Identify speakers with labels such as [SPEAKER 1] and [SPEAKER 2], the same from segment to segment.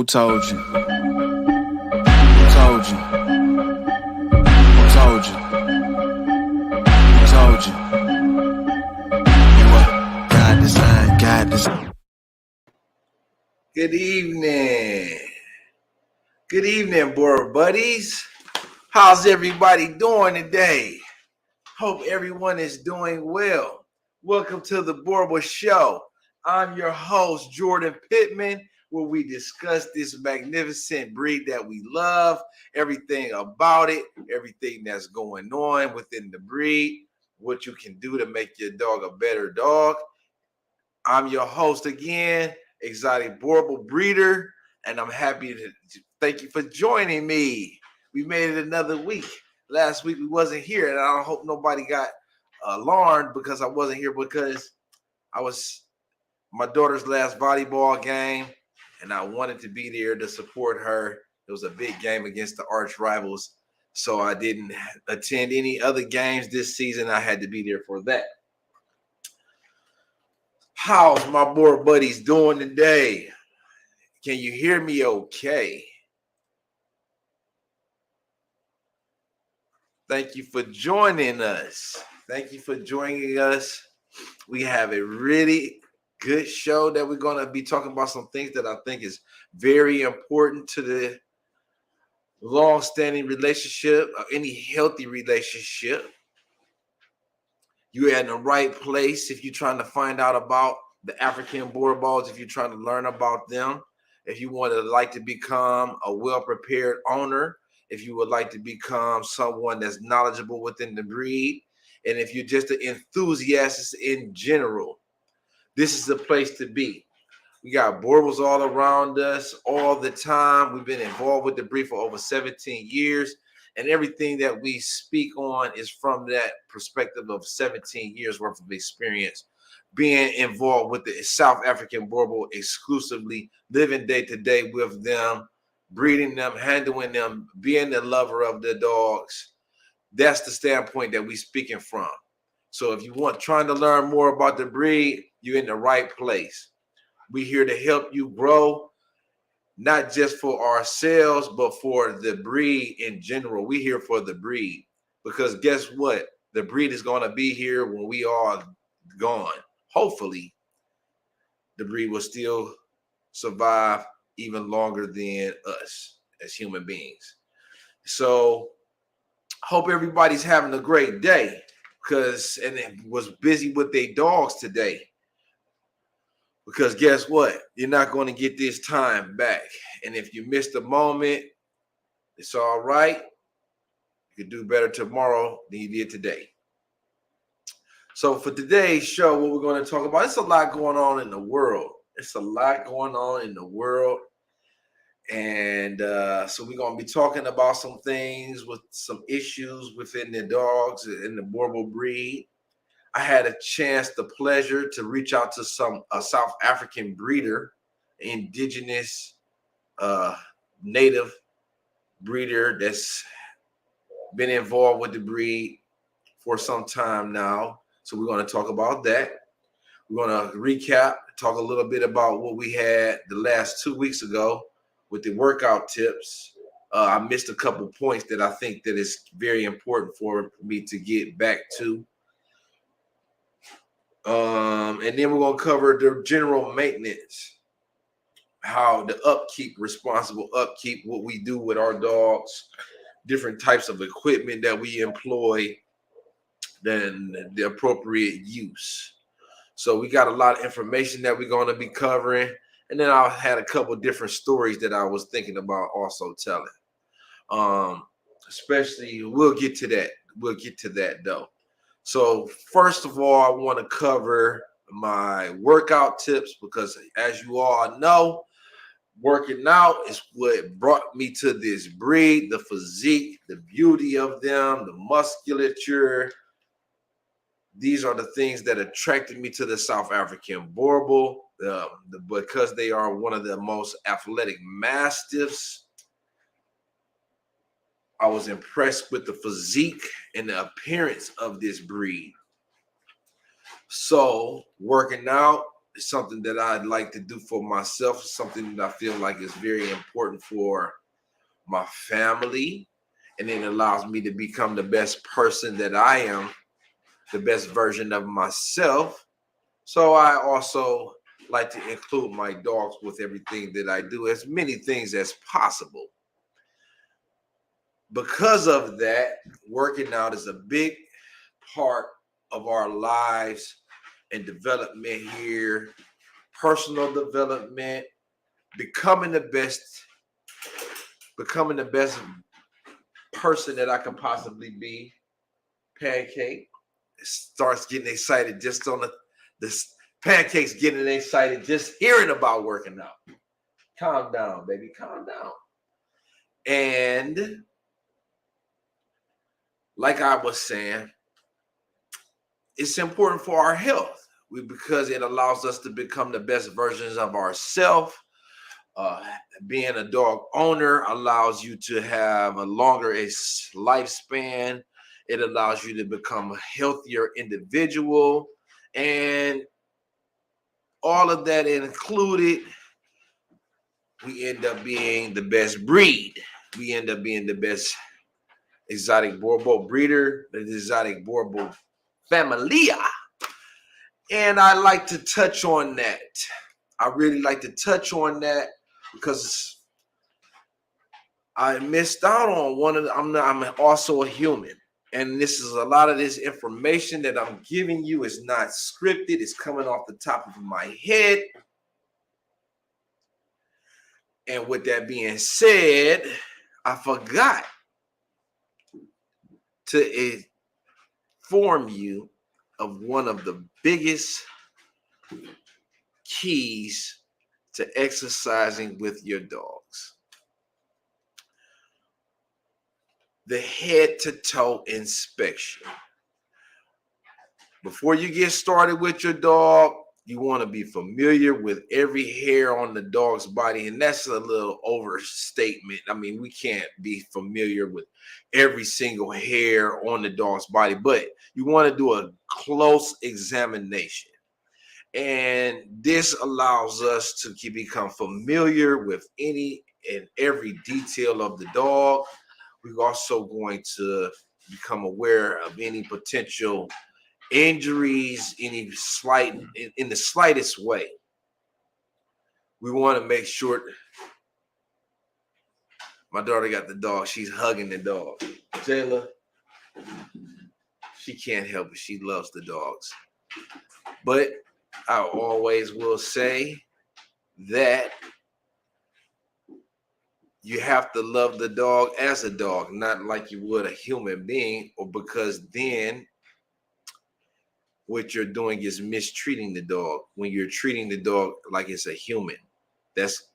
[SPEAKER 1] Who told you? Who told you? Who told you? Who told you? You what? God design, God design.
[SPEAKER 2] Good evening. Good evening, board buddies. How's everybody doing today? Hope everyone is doing well. Welcome to the Boerboel Show. I'm your host, Jordan Pittman, where we discuss this magnificent breed that we love, everything about it, everything that's going on within the breed, what you can do to make your dog a better dog. I'm your host again, Exotic Boerboel Breeder, and I'm happy to thank you for joining me. We made it another week. Last week we wasn't here, and I hope nobody got alarmed because I wasn't here because I was my daughter's last volleyball game, and I wanted to be there to support her. It was a big game against the arch rivals, so I didn't attend any other games this season. I had to be there for that. How's my board buddies doing today? Can you hear me okay? Thank you for joining us. Thank you for joining us. We have a really good show that we're going to be talking about some things that I think is very important to the long-standing relationship, or any healthy relationship. You're in the right place if you're trying to find out about the African Boerboels, if you're trying to learn about them, if you want to like to become a well-prepared owner, if you would like to become someone that's knowledgeable within the breed, and if you're just an enthusiast in general, this is the place to be. We got Boerboels all around us all the time. We've been involved with the breed for over 17 years, and everything that we speak on is from that perspective of 17 years worth of experience, being involved with the South African Boerboel exclusively, living day to day with them, breeding them, handling them, being the lover of the dogs. That's the standpoint that we're speaking from. So if you want trying to learn more about the breed, you're in the right place. We're here to help you grow, not just for ourselves, but for the breed in general. We're here for the breed because guess what? The breed is going to be here when we are gone. Hopefully, the breed will still survive even longer than us as human beings. So, hope everybody's having a great day and it was busy with their dogs today. Because guess what? You're not going to get this time back. And if you missed a moment, it's all right. You can do better tomorrow than you did today. So for today's show, what we're going to talk about, it's a lot going on in the world. It's a lot going on in the world. And so we're going to be talking about some things with some issues within the dogs in the Boerboel breed. I had a chance, the pleasure to reach out to a South African breeder, indigenous native breeder that's been involved with the breed for some time now. So we're going to talk about that. We're going to recap, talk a little bit about what we had the last 2 weeks ago with the workout tips. I missed a couple points that I think that is very important for me to get back to. And then we're going to cover the general maintenance, how the upkeep, responsible upkeep, what we do with our dogs, different types of equipment that we employ, then the appropriate use. So we got a lot of information that we're going to be covering. And then I had a couple different stories that I was thinking about also telling. Especially, we'll get to that. We'll get to that though. So first of all, I want to cover my workout tips because as you all know, working out is what brought me to this breed, the physique, the beauty of them, the musculature. These are the things that attracted me to the South African Boerboel because they are one of the most athletic mastiffs. I was impressed with the physique and the appearance of this breed. So working out It's something that I'd like to do for myself. It's something that I feel like is very important for my family. And it allows me to become the best person that I am, the best version of myself. So I also like to include my dogs with everything that I do, as many things as possible. Because of that, working out is a big part of our lives and development here, personal development, becoming the best, becoming the best person that I can possibly be. Pancake starts getting excited just on this Pancake's getting excited just hearing about working out. Calm down, baby, calm down. And like I was saying, it's important for our health because it allows us to become the best versions of ourselves. Being a dog owner allows you to have a longer lifespan. It allows you to become a healthier individual. And all of that included, we end up being the best breed. We end up being the best exotic Boerboel breeder, the exotic Boerboel familia. And I like to touch on that. I really like to touch on that because I missed out on one of the, I'm also a human. And this is a lot of this information that I'm giving you is not scripted. It's coming off the top of my head. And with that being said, I forgot to inform you of one of the biggest keys to exercising with your dogs. The head to toe inspection. Before you get started with your dog, you want to be familiar with every hair on the dog's body. And that's a little overstatement. I mean, we can't be familiar with every single hair on the dog's body, but you want to do a close examination. And this allows us to become familiar with any and every detail of the dog. We're also going to become aware of any potential injuries, any slight in the slightest way. We want to make sure. My daughter got the dog. She's hugging the dog. Jayla, she can't help it. She loves the dogs. But I always will say that you have to love the dog as a dog, not like you would a human being, or because then what you're doing is mistreating the dog. When you're treating the dog like it's a human, that's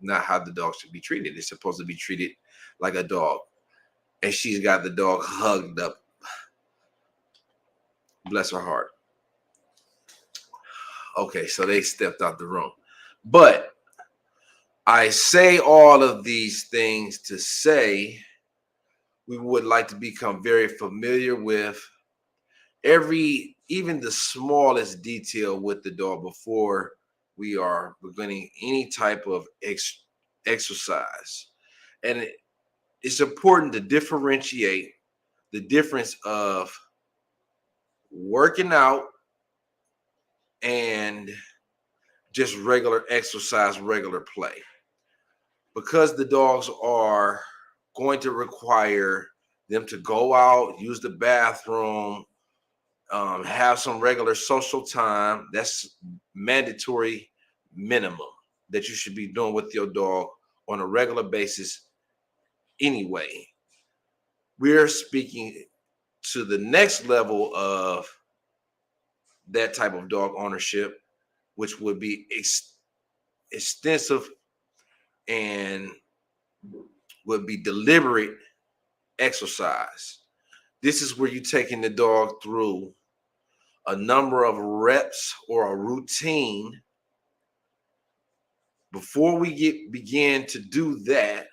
[SPEAKER 2] not how the dog should be treated. It's supposed to be treated like a dog. And she's got the dog hugged up. Bless her heart. Okay, so they stepped out the room. But I say all of these things to say we would like to become very familiar with even the smallest detail with the dog before we are beginning any type of exercise. And it's important to differentiate the difference of working out and just regular exercise, regular play. Because the dogs are going to require them to go out, use the bathroom, have some regular social time. That's mandatory minimum that you should be doing with your dog on a regular basis anyway. We're speaking to the next level of that type of dog ownership, which would be extensive and would be deliberate exercise. This is where you're taking the dog through a number of reps or a routine. Before we begin to do that,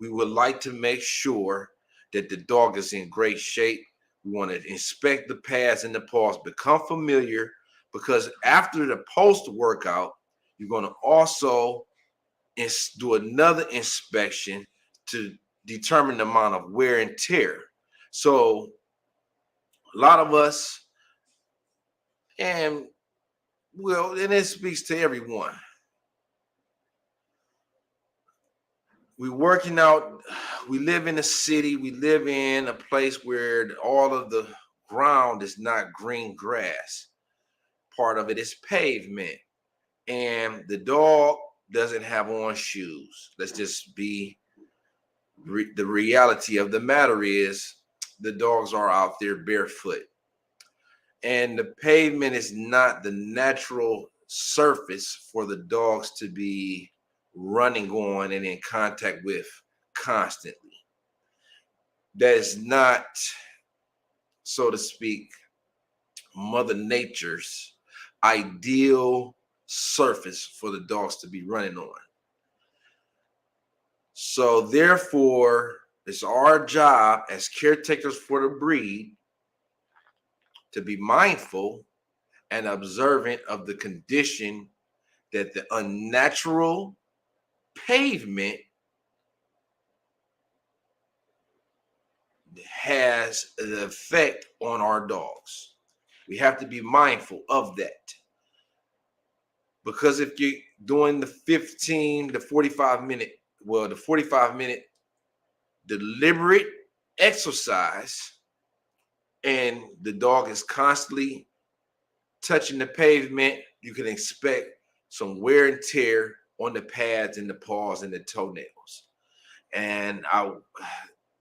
[SPEAKER 2] we would like to make sure that the dog is in great shape. We want to inspect the pads and the paws, become familiar, because after the post workout, you're going to also do another inspection to determine the amount of wear and tear. So a lot of us, and it speaks to everyone. We working out, we live in a city, we live in a place where all of the ground is not green grass. Part of it is pavement. And the dog doesn't have on shoes. Let's just be the reality of the matter is the dogs are out there barefoot. And the pavement is not the natural surface for the dogs to be running on and in contact with constantly. That is not, so to speak, Mother Nature's ideal surface for the dogs to be running on. So therefore, it's our job as caretakers for the breed to be mindful and observant of the condition that the unnatural pavement has an effect on our dogs. We have to be mindful of that. Because if you're doing the 45 minute deliberate exercise and the dog is constantly touching the pavement, you can expect some wear and tear on the pads and the paws and the toenails. And I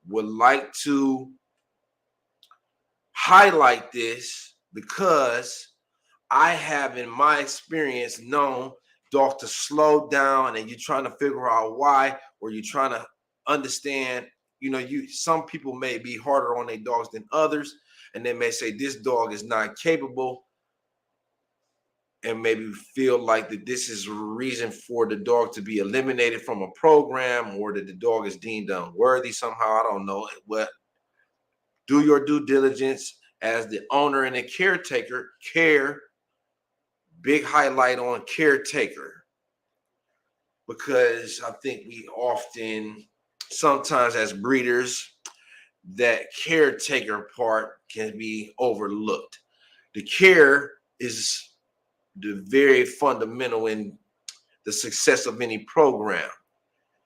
[SPEAKER 2] would like to highlight this because I have, in my experience, known dogs to slow down, and you're trying to figure out why, or you're trying to understand. Some people may be harder on their dogs than others, and they may say this dog is not capable, and maybe feel like that this is a reason for the dog to be eliminated from a program, or that the dog is deemed unworthy somehow. I don't know. But do your due diligence as the owner and the caretaker. Big highlight on caretaker, because I think we often, sometimes as breeders, that caretaker part can be overlooked. The care is the very fundamental in the success of any program.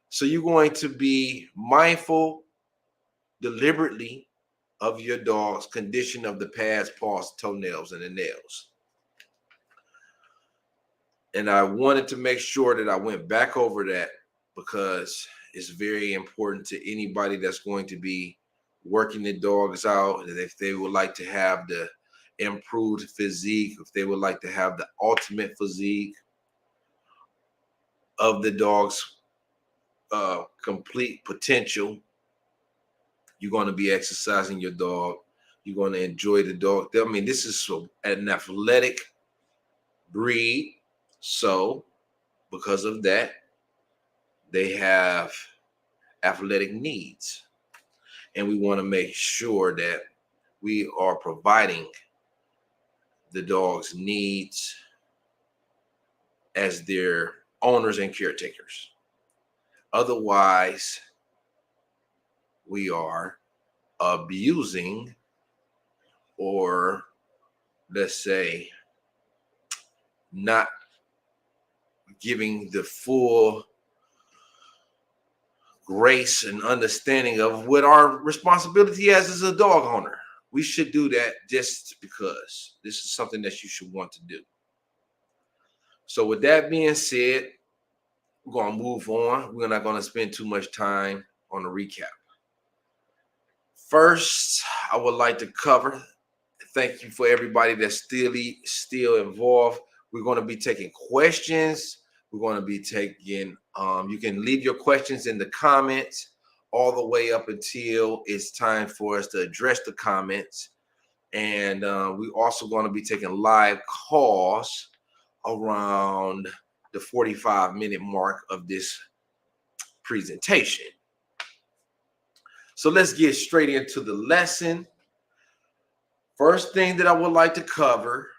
[SPEAKER 2] So you're going to be mindful deliberately of your dog's condition of the pads, paws, toenails, and the nails. And I wanted to make sure that I went back over that because it's very important to anybody that's going to be working the dogs out. And if they would like to have the improved physique, if they would like to have the ultimate physique of the dog's complete potential, you're going to be exercising your dog. You're going to enjoy the dog. I mean, this is an athletic breed. So because of that, they have athletic needs. And we want to make sure that we are providing the dog's needs as their owners and caretakers. Otherwise, we are abusing, or let's say, not giving the full grace and understanding of what our responsibility as a dog owner. We should do that just because this is something that you should want to do. So with that being said, we're going to move on. We're not going to spend too much time on the recap. First, I would like to cover, thank you for everybody that's still involved. We're going to be taking questions. We're going to be taking, you can leave your questions in the comments all the way up until it's time for us to address the comments. And we're also going to be taking live calls around the 45-minute mark of this presentation. So let's get straight into the lesson. First thing that I would like to cover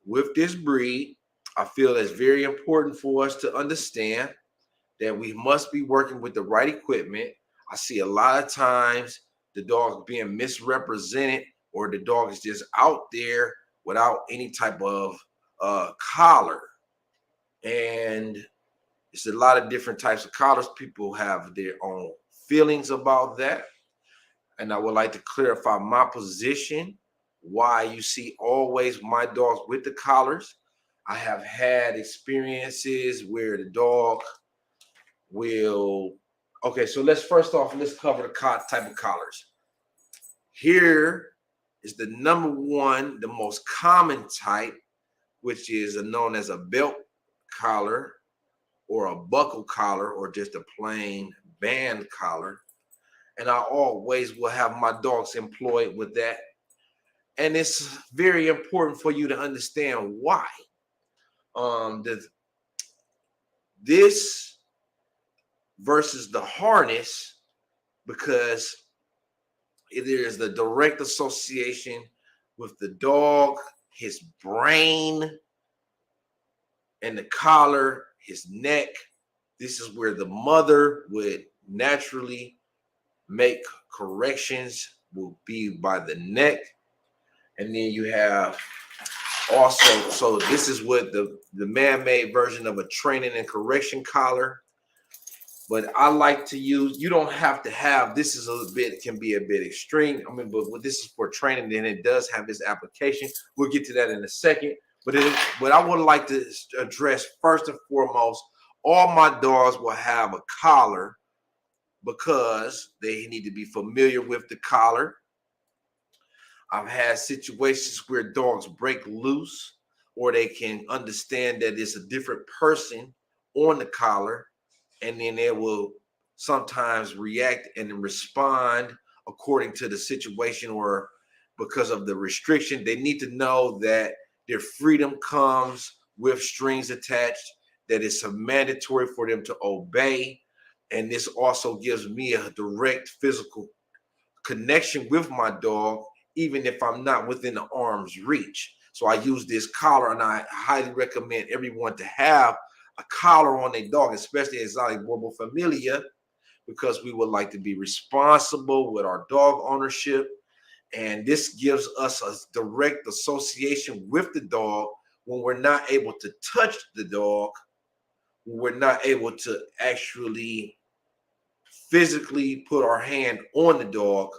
[SPEAKER 2] with this breed, I feel it's very important for us to understand that we must be working with the right equipment. I see a lot of times the dog being misrepresented, or the dog is just out there without any type of collar. And it's a lot of different types of collars. People have their own feelings about that. And I would like to clarify my position, why you see always my dogs with the collars. I have had experiences where the dog will, okay, so let's cover the type of collars. Here is the number one, the most common type, which is known as a belt collar or a buckle collar or just a plain band collar. And I always will have my dogs employed with that. And it's very important for you to understand why. This versus the harness, because it is the direct association with the dog, his brain, and the collar, his neck. This is where the mother would naturally make corrections, will be by the neck. And then you have also, so this is what the man-made version of a training and correction collar. But I like to use, you don't have to have, this is a bit, can be a bit extreme. I mean, but this is for training, then it does have this application. We'll get to that in a second. But I would like to address first and foremost, all my dogs will have a collar because they need to be familiar with the collar. I've had situations where dogs break loose, or they can understand that it's a different person on the collar, and then they will sometimes react and respond according to the situation, or because of the restriction. They need to know that their freedom comes with strings attached, that it's mandatory for them to obey. And this also gives me a direct physical connection with my dog, even if I'm not within the arm's reach. So I use this collar, and I highly recommend everyone to have a collar on their dog, especially exotic Boerboel familia, because we would like to be responsible with our dog ownership. And this gives us a direct association with the dog when we're not able to touch the dog, when we're not able to actually physically put our hand on the dog.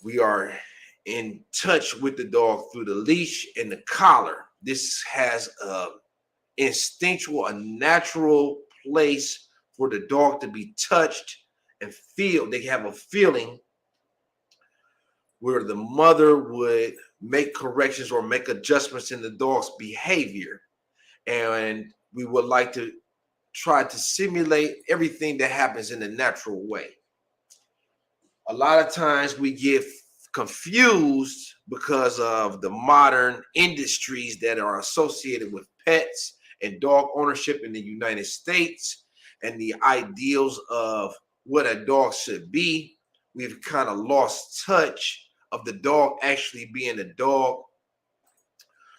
[SPEAKER 2] We are in touch with the dog through the leash and the collar. This has a instinctual, a natural place for the dog to be touched and feel. They have a feeling where the mother would make corrections or make adjustments in the dog's behavior. And we would like to try to simulate everything that happens in a natural way. A lot of times we get confused because of the modern industries that are associated with pets and dog ownership in the United States, and the ideals of what a dog should be. We've kind of lost touch of the dog actually being a dog.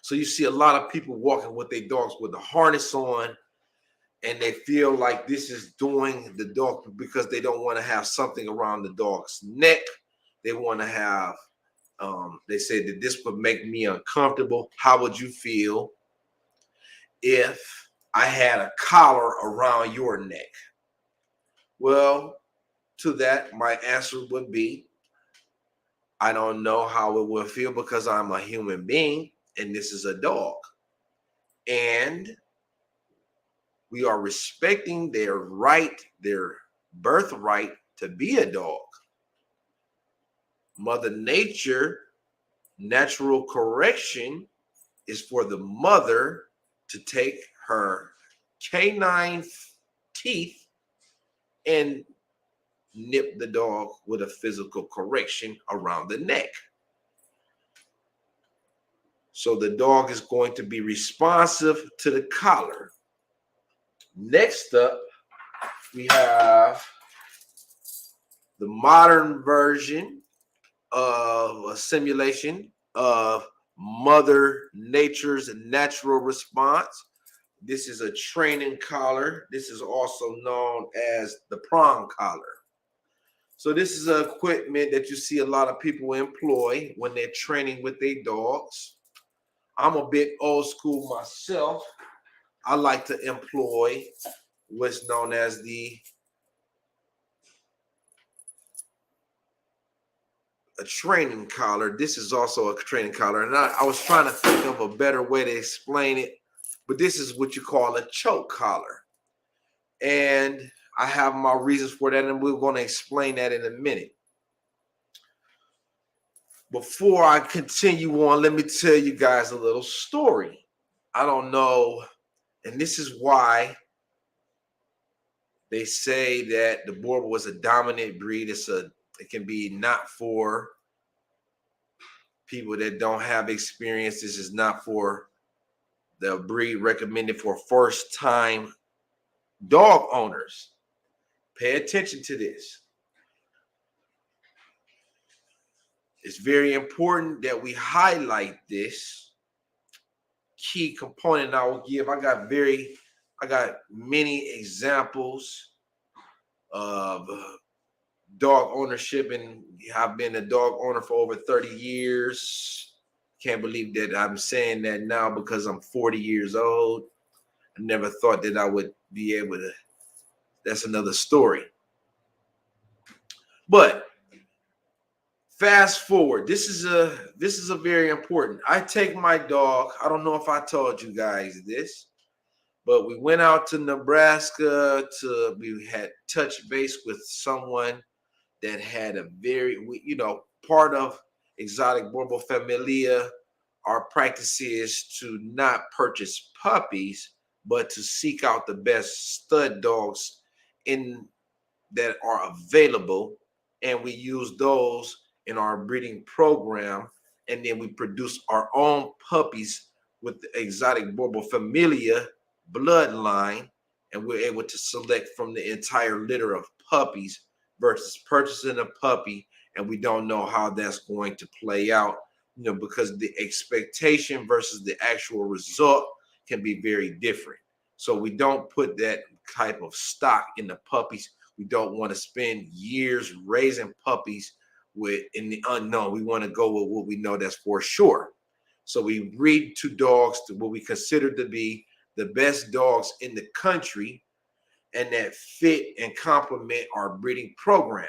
[SPEAKER 2] So you see a lot of people walking with their dogs with a harness on, and they feel like this is doing the dog because they don't want to have something around the dog's neck. They want to have, they say that this would make me uncomfortable. How would you feel if I had a collar around your neck? Well, to that, my answer would be, I don't know how it would feel, because I'm a human being and this is a dog. And we are respecting their right, their birthright to be a dog. Mother Nature, natural correction is for the mother to take her canine teeth and nip the dog with a physical correction around the neck. So the dog is going to be responsive to the collar. Next up, we have the modern version of a simulation of Mother Nature's natural response. This is a training collar. This is also known as the prong collar. So this is equipment that you see a lot of people employ when they're training with their dogs. I'm a bit old school myself. I like to employ what's known as a training collar. This is also a training collar. And I was trying to think of a better way to explain it, but this is what you call a choke collar. And I have my reasons for that, and we're going to explain that in a minute. Before I continue on, let me tell you guys a little story. I don't know, and this is why they say that the Boerboel was a dominant breed. It can be not for people that don't have experience. This is not for the breed recommended for first-time dog owners. Pay attention to this. It's very important that we highlight this key component I will give. I got many examples of dog ownership, and I've been a dog owner for over 30 years. Can't believe that I'm saying that now because I'm 40 years old. I never thought that I would be able to. That's another story. But fast forward. This is a very important. I take my dog. I don't know if I told you guys this, but we went out to Nebraska we had touch base with someone that had a very, part of exotic Boerboel familia. Our practice is to not purchase puppies, but to seek out the best stud dogs that are available, and we use those in our breeding program, and then we produce our own puppies with the exotic Boerboel familia bloodline, and we're able to select from the entire litter of puppies versus purchasing a puppy, and we don't know how that's going to play out, because the expectation versus the actual result can be very different. So we don't put that type of stock in the puppies. We don't want to spend years raising puppies in the unknown. We want to go with what we know that's for sure. So we breed two dogs to what we consider to be the best dogs in the country, and that fit and complement our breeding program.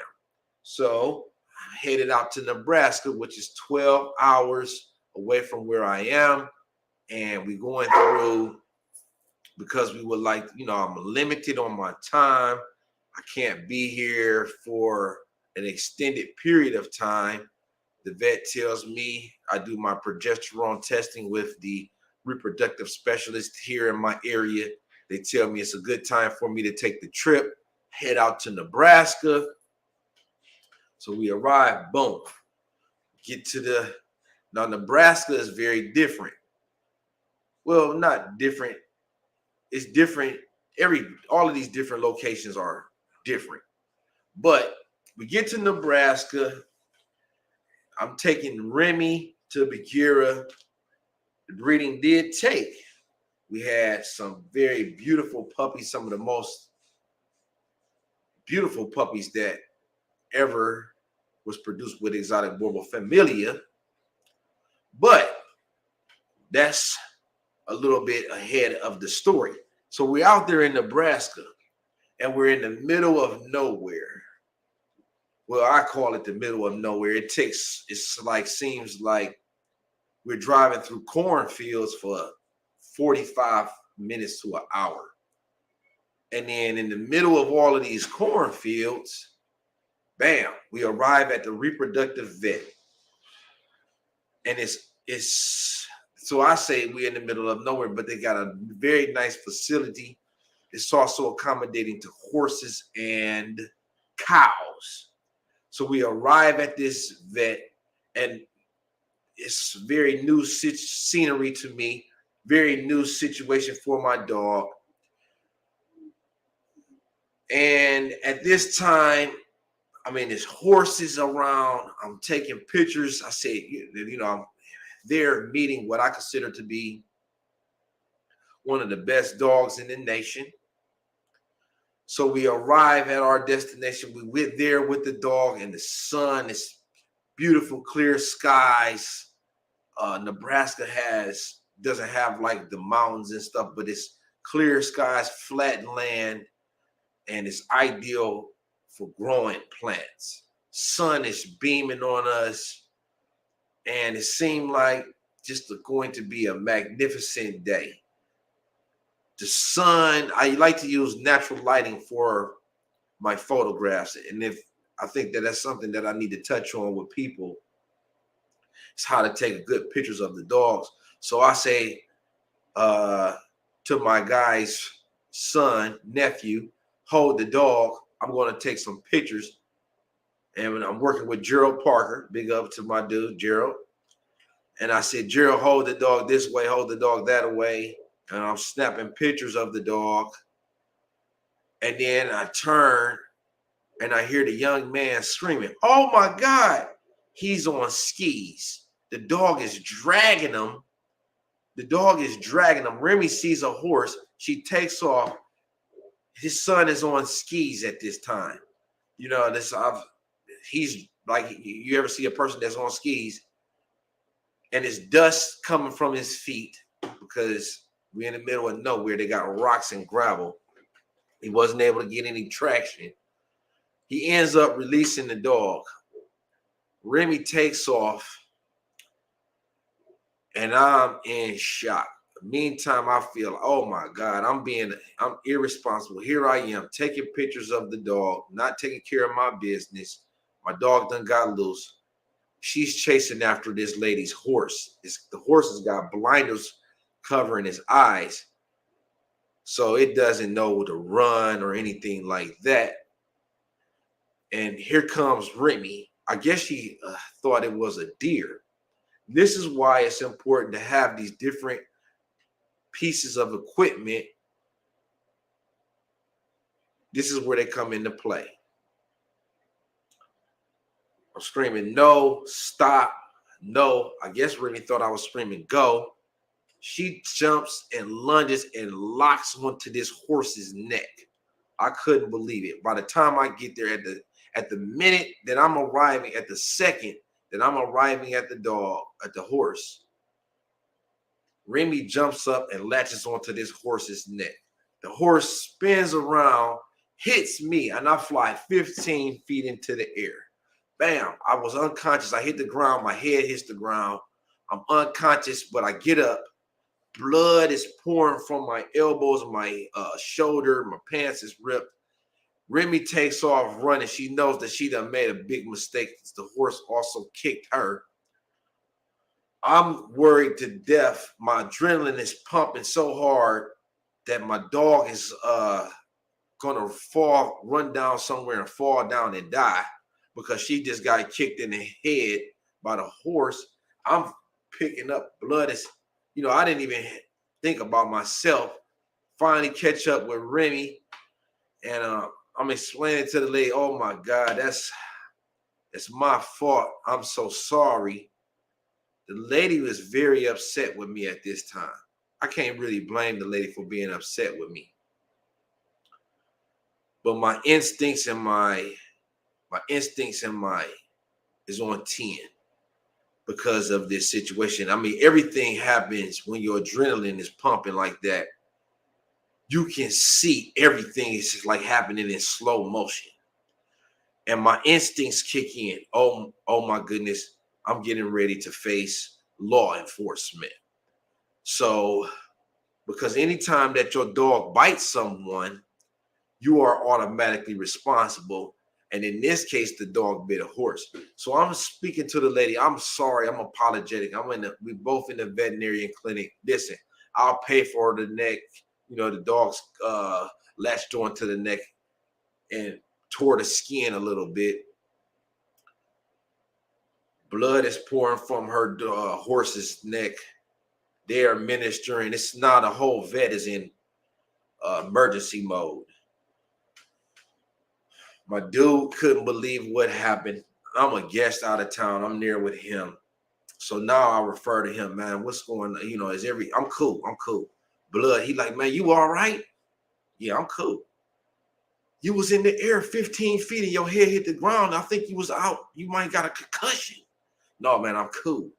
[SPEAKER 2] So I headed out to Nebraska, which is 12 hours away from where I am. And we're going through, because we would like, I'm limited on my time. I can't be here for an extended period of time. The vet tells me I do my progesterone testing with the reproductive specialist here in my area. They tell me it's a good time for me to take the trip, head out to Nebraska. So we arrive, boom, get to now Nebraska is very different. Well, not different. It's different. All of these different locations are different. But we get to Nebraska. I'm taking Remy to Bagheera. The breeding did take. We had some very beautiful puppies, some of the most beautiful puppies that ever was produced with exotic Boerboel familia. But that's a little bit ahead of the story. So we're out there in Nebraska, and we're in the middle of nowhere. Well, I call it the middle of nowhere. Seems like we're driving through cornfields for 45 minutes to an hour. And then in the middle of all of these cornfields, bam, we arrive at the reproductive vet. And it's so I say we're in the middle of nowhere, but they got a very nice facility. It's also accommodating to horses and cows. So we arrive at this vet, and it's very new scenery to me, very new situation for my dog. And at this time, there's horses around. I'm taking pictures. I say, there meeting what I consider to be one of the best dogs in the nation. So we arrive at our destination. We went there with the dog, and the sun is beautiful, clear skies. Nebraska doesn't have like the mountains and stuff, but it's clear skies, flat land, and it's ideal for growing plants. Sun is beaming on us, and it seemed like just going to be a magnificent day. The sun, I like to use natural lighting for my photographs. And if I think that that's something that I need to touch on with people, it's how to take good pictures of the dogs. So I say to my guy's nephew, hold the dog. I'm going to take some pictures. And when I'm working with Gerald Parker, big up to my dude, Gerald. And I said, Gerald, hold the dog this way, hold the dog that way. And I'm snapping pictures of the dog. And then I turn and I hear the young man screaming, oh my God, he's on skis. The dog is dragging him. The dog is dragging him. Remy sees a horse. She takes off. His son is on skis at this time. You know, he's like, you ever see a person that's on skis and it's dust coming from his feet because we're in the middle of nowhere. They got rocks and gravel. He wasn't able to get any traction. He ends up releasing the dog. Remy takes off, and I'm in shock. Meantime, I feel, oh my God, I'm irresponsible. Here I am taking pictures of the dog, not taking care of my business. My dog done got loose. She's chasing after this lady's horse. The horse has got blinders covering his eyes, so it doesn't know to run or anything like that. And here comes Remy. I guess she thought it was a deer. This is why it's important to have these different pieces of equipment. This is where they come into play. I'm screaming, no, stop, no. I guess Remy thought I was screaming, go. She jumps and lunges and locks onto this horse's neck. I couldn't believe it. By the time I get there, at the minute that I'm arriving, at the second that I'm arriving at the horse, Remy jumps up and latches onto this horse's neck. The horse spins around, hits me, and I fly 15 feet into the air. Bam! I was unconscious. I hit the ground. My head hits the ground. I'm unconscious, but I get up. Blood is pouring from my elbows, my shoulder. My pants is ripped. Remy takes off running. She knows that she done made a big mistake. The horse also kicked her. I'm worried to death. My adrenaline is pumping so hard that my dog is gonna run down somewhere and fall down and die because she just got kicked in the head by the horse. I'm picking up blood. I didn't even think about myself. Finally catch up with Remy, and I'm explaining to the lady, oh my God, that's my fault. I'm so sorry. The lady was very upset with me at this time. I can't really blame the lady for being upset with me. But my instincts and my is on 10 because of this situation. I mean, everything happens when your adrenaline is pumping like that. You can see everything is like happening in slow motion. And my instincts kick in. Oh my goodness, I'm getting ready to face law enforcement. So, because anytime that your dog bites someone, you are automatically responsible. And in this case, the dog bit a horse. So I'm speaking to the lady. I'm sorry. I'm apologetic. We both in the veterinarian clinic. Listen, I'll pay for the neck. The dog's latched onto the neck and tore the skin a little bit. Blood is pouring from her horse's neck. They are ministering. It's now the whole vet is in emergency mode. My dude couldn't believe what happened. I'm a guest out of town. I'm there with him. So now I refer to him, man, what's going on? You know, I'm cool. Blood, he like, man, you all right? Yeah, I'm cool. You was in the air 15 feet and your head hit the ground. I think you was out. You might got a concussion. No, man, I'm cool.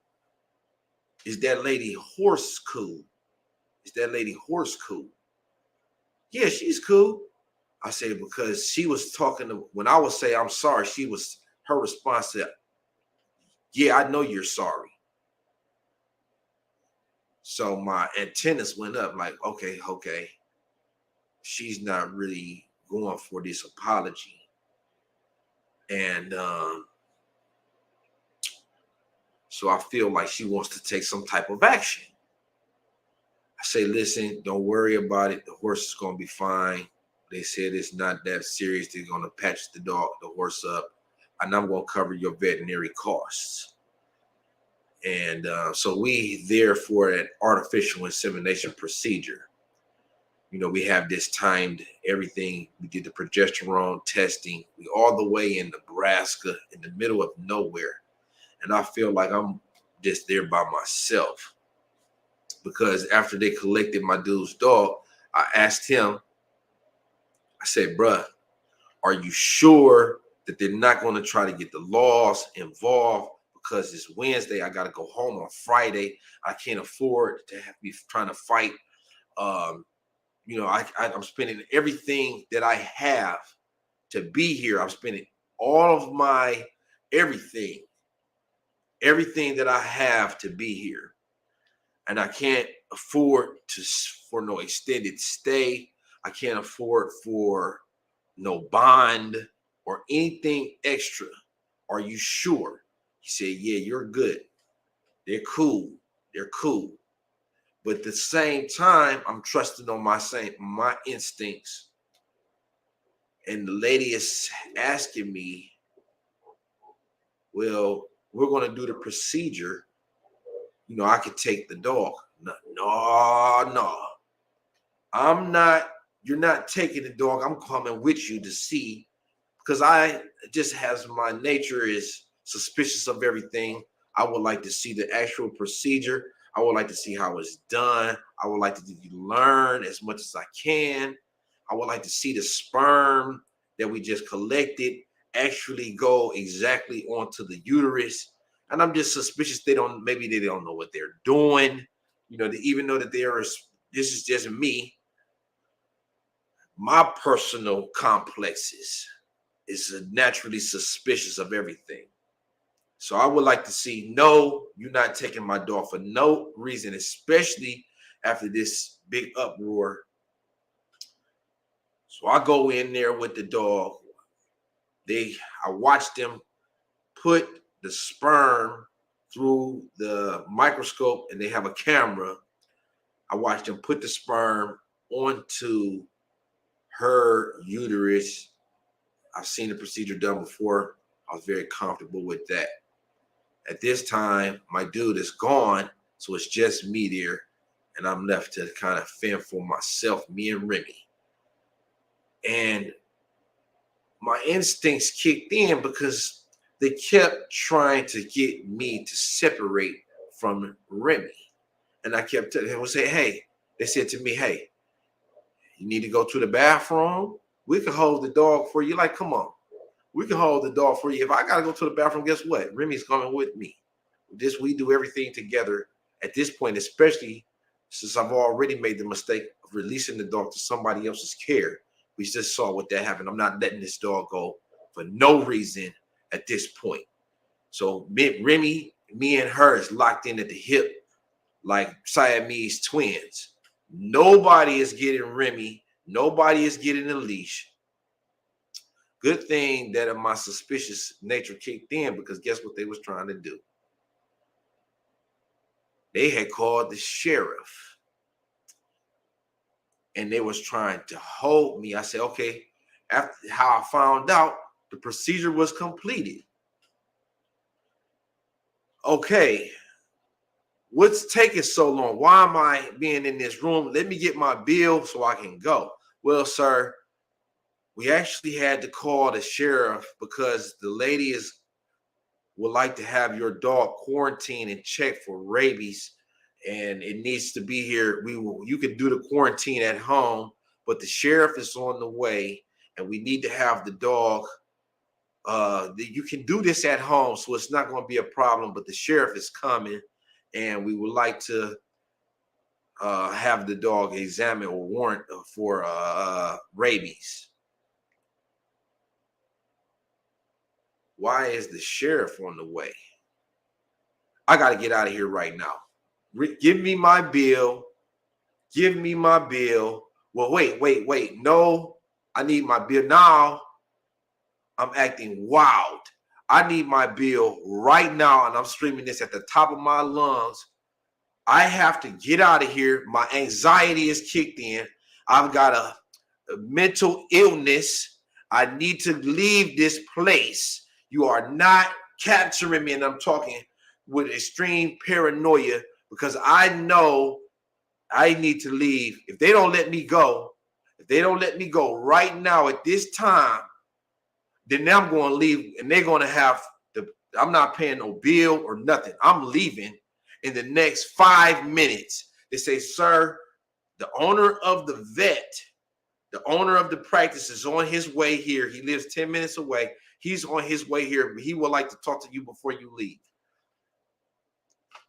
[SPEAKER 2] Is that lady horse cool? Is that lady horse cool? Yeah, she's cool. I said, because she was talking to, when I would say I'm sorry, her response said, yeah, I know you're sorry. So my antennas went up like, okay. She's not really going for this apology. And so I feel like she wants to take some type of action. I say, listen, don't worry about it. The horse is going to be fine. They said it's not that serious. They're going to patch the horse up, and I'm going to cover your veterinary costs. And so we there for an artificial insemination procedure. You know, we have this timed everything. We did the progesterone testing. We all the way in Nebraska, in the middle of nowhere. And I feel like I'm just there by myself. Because after they collected my dude's dog, I asked him, I said, bruh, are you sure that they're not going to try to get the laws involved? Because it's Wednesday, I got to go home on Friday. I can't afford to be trying to fight. You know, I'm spending everything that I have to be here. I'm spending all of my everything that I have to be here. And I can't afford for no extended stay. I can't afford for no bond or anything extra. Are you sure? He said, yeah, you're good. They're cool. But at the same time, I'm trusting on my instincts. And the lady is asking me, well, we're going to do the procedure. You know, I could take the dog. No. I'm not, you're not taking the dog. I'm coming with you to see, because I just has my nature is suspicious of everything. I would like to see the actual procedure. I would like to see how it's done. I would like to learn as much as I can. I would like to see the sperm that we just collected actually go exactly onto the uterus. And I'm just suspicious maybe they don't know what they're doing. You know, even though that this is just me, my personal complexes is naturally suspicious of everything. So I would like to see, no, you're not taking my dog for no reason, especially after this big uproar. So I go in there with the dog. I watched them put the sperm through the microscope, and they have a camera. I watched them put the sperm onto her uterus. I've seen the procedure done before. I was very comfortable with that. At this time, my dude is gone, so it's just me there, and I'm left to kind of fend for myself, me and Remy. And my instincts kicked in because they kept trying to get me to separate from Remy. And I kept telling him, they said to me, hey, you need to go to the bathroom? We can hold the dog for you. Like, come on. We can hold the dog for you. If I got to go to the bathroom, guess what? Remy's coming with me. We do everything together at this point, especially since I've already made the mistake of releasing the dog to somebody else's care. We just saw what that happened. I'm not letting this dog go for no reason at this point. So Remy, me and her is locked in at the hip like Siamese twins. Nobody is getting Remy. Nobody is getting a leash. Good thing that my suspicious nature kicked in, because guess what they was trying to do? They had called the sheriff. And they was trying to hold me. I said, okay, after how I found out the procedure was completed. Okay, what's taking so long? Why am I being in this room? Let me get my bill so I can go. Well, sir, we actually had to call the sheriff because the lady is would like to have your dog quarantined and checked for rabies, and it needs to be here, you can do the quarantine at home, but the sheriff is on the way, and we need to have the dog. You can do this at home, so it's not going to be a problem, but the sheriff is coming, and we would like to have the dog examined or warrant for rabies. Why is the sheriff on the way? I got to get out of here right now. Give me my bill. Give me my bill. Well, wait. No, I need my bill now. I'm acting wild. I need my bill right now, and I'm screaming this at the top of my lungs. I have to get out of here. My anxiety is kicked in. I've got a mental illness. I need to leave this place. You are not capturing me, and I'm talking with extreme paranoia because I know I need to leave. If they don't let me go right now at this time, then I'm going to leave, and they're going to have I'm not paying no bill or nothing. I'm leaving in the next 5 minutes. They say, sir, the owner of the vet, the owner of the practice is on his way here. He lives 10 minutes away. He's on his way here. He would like to talk to you before you leave.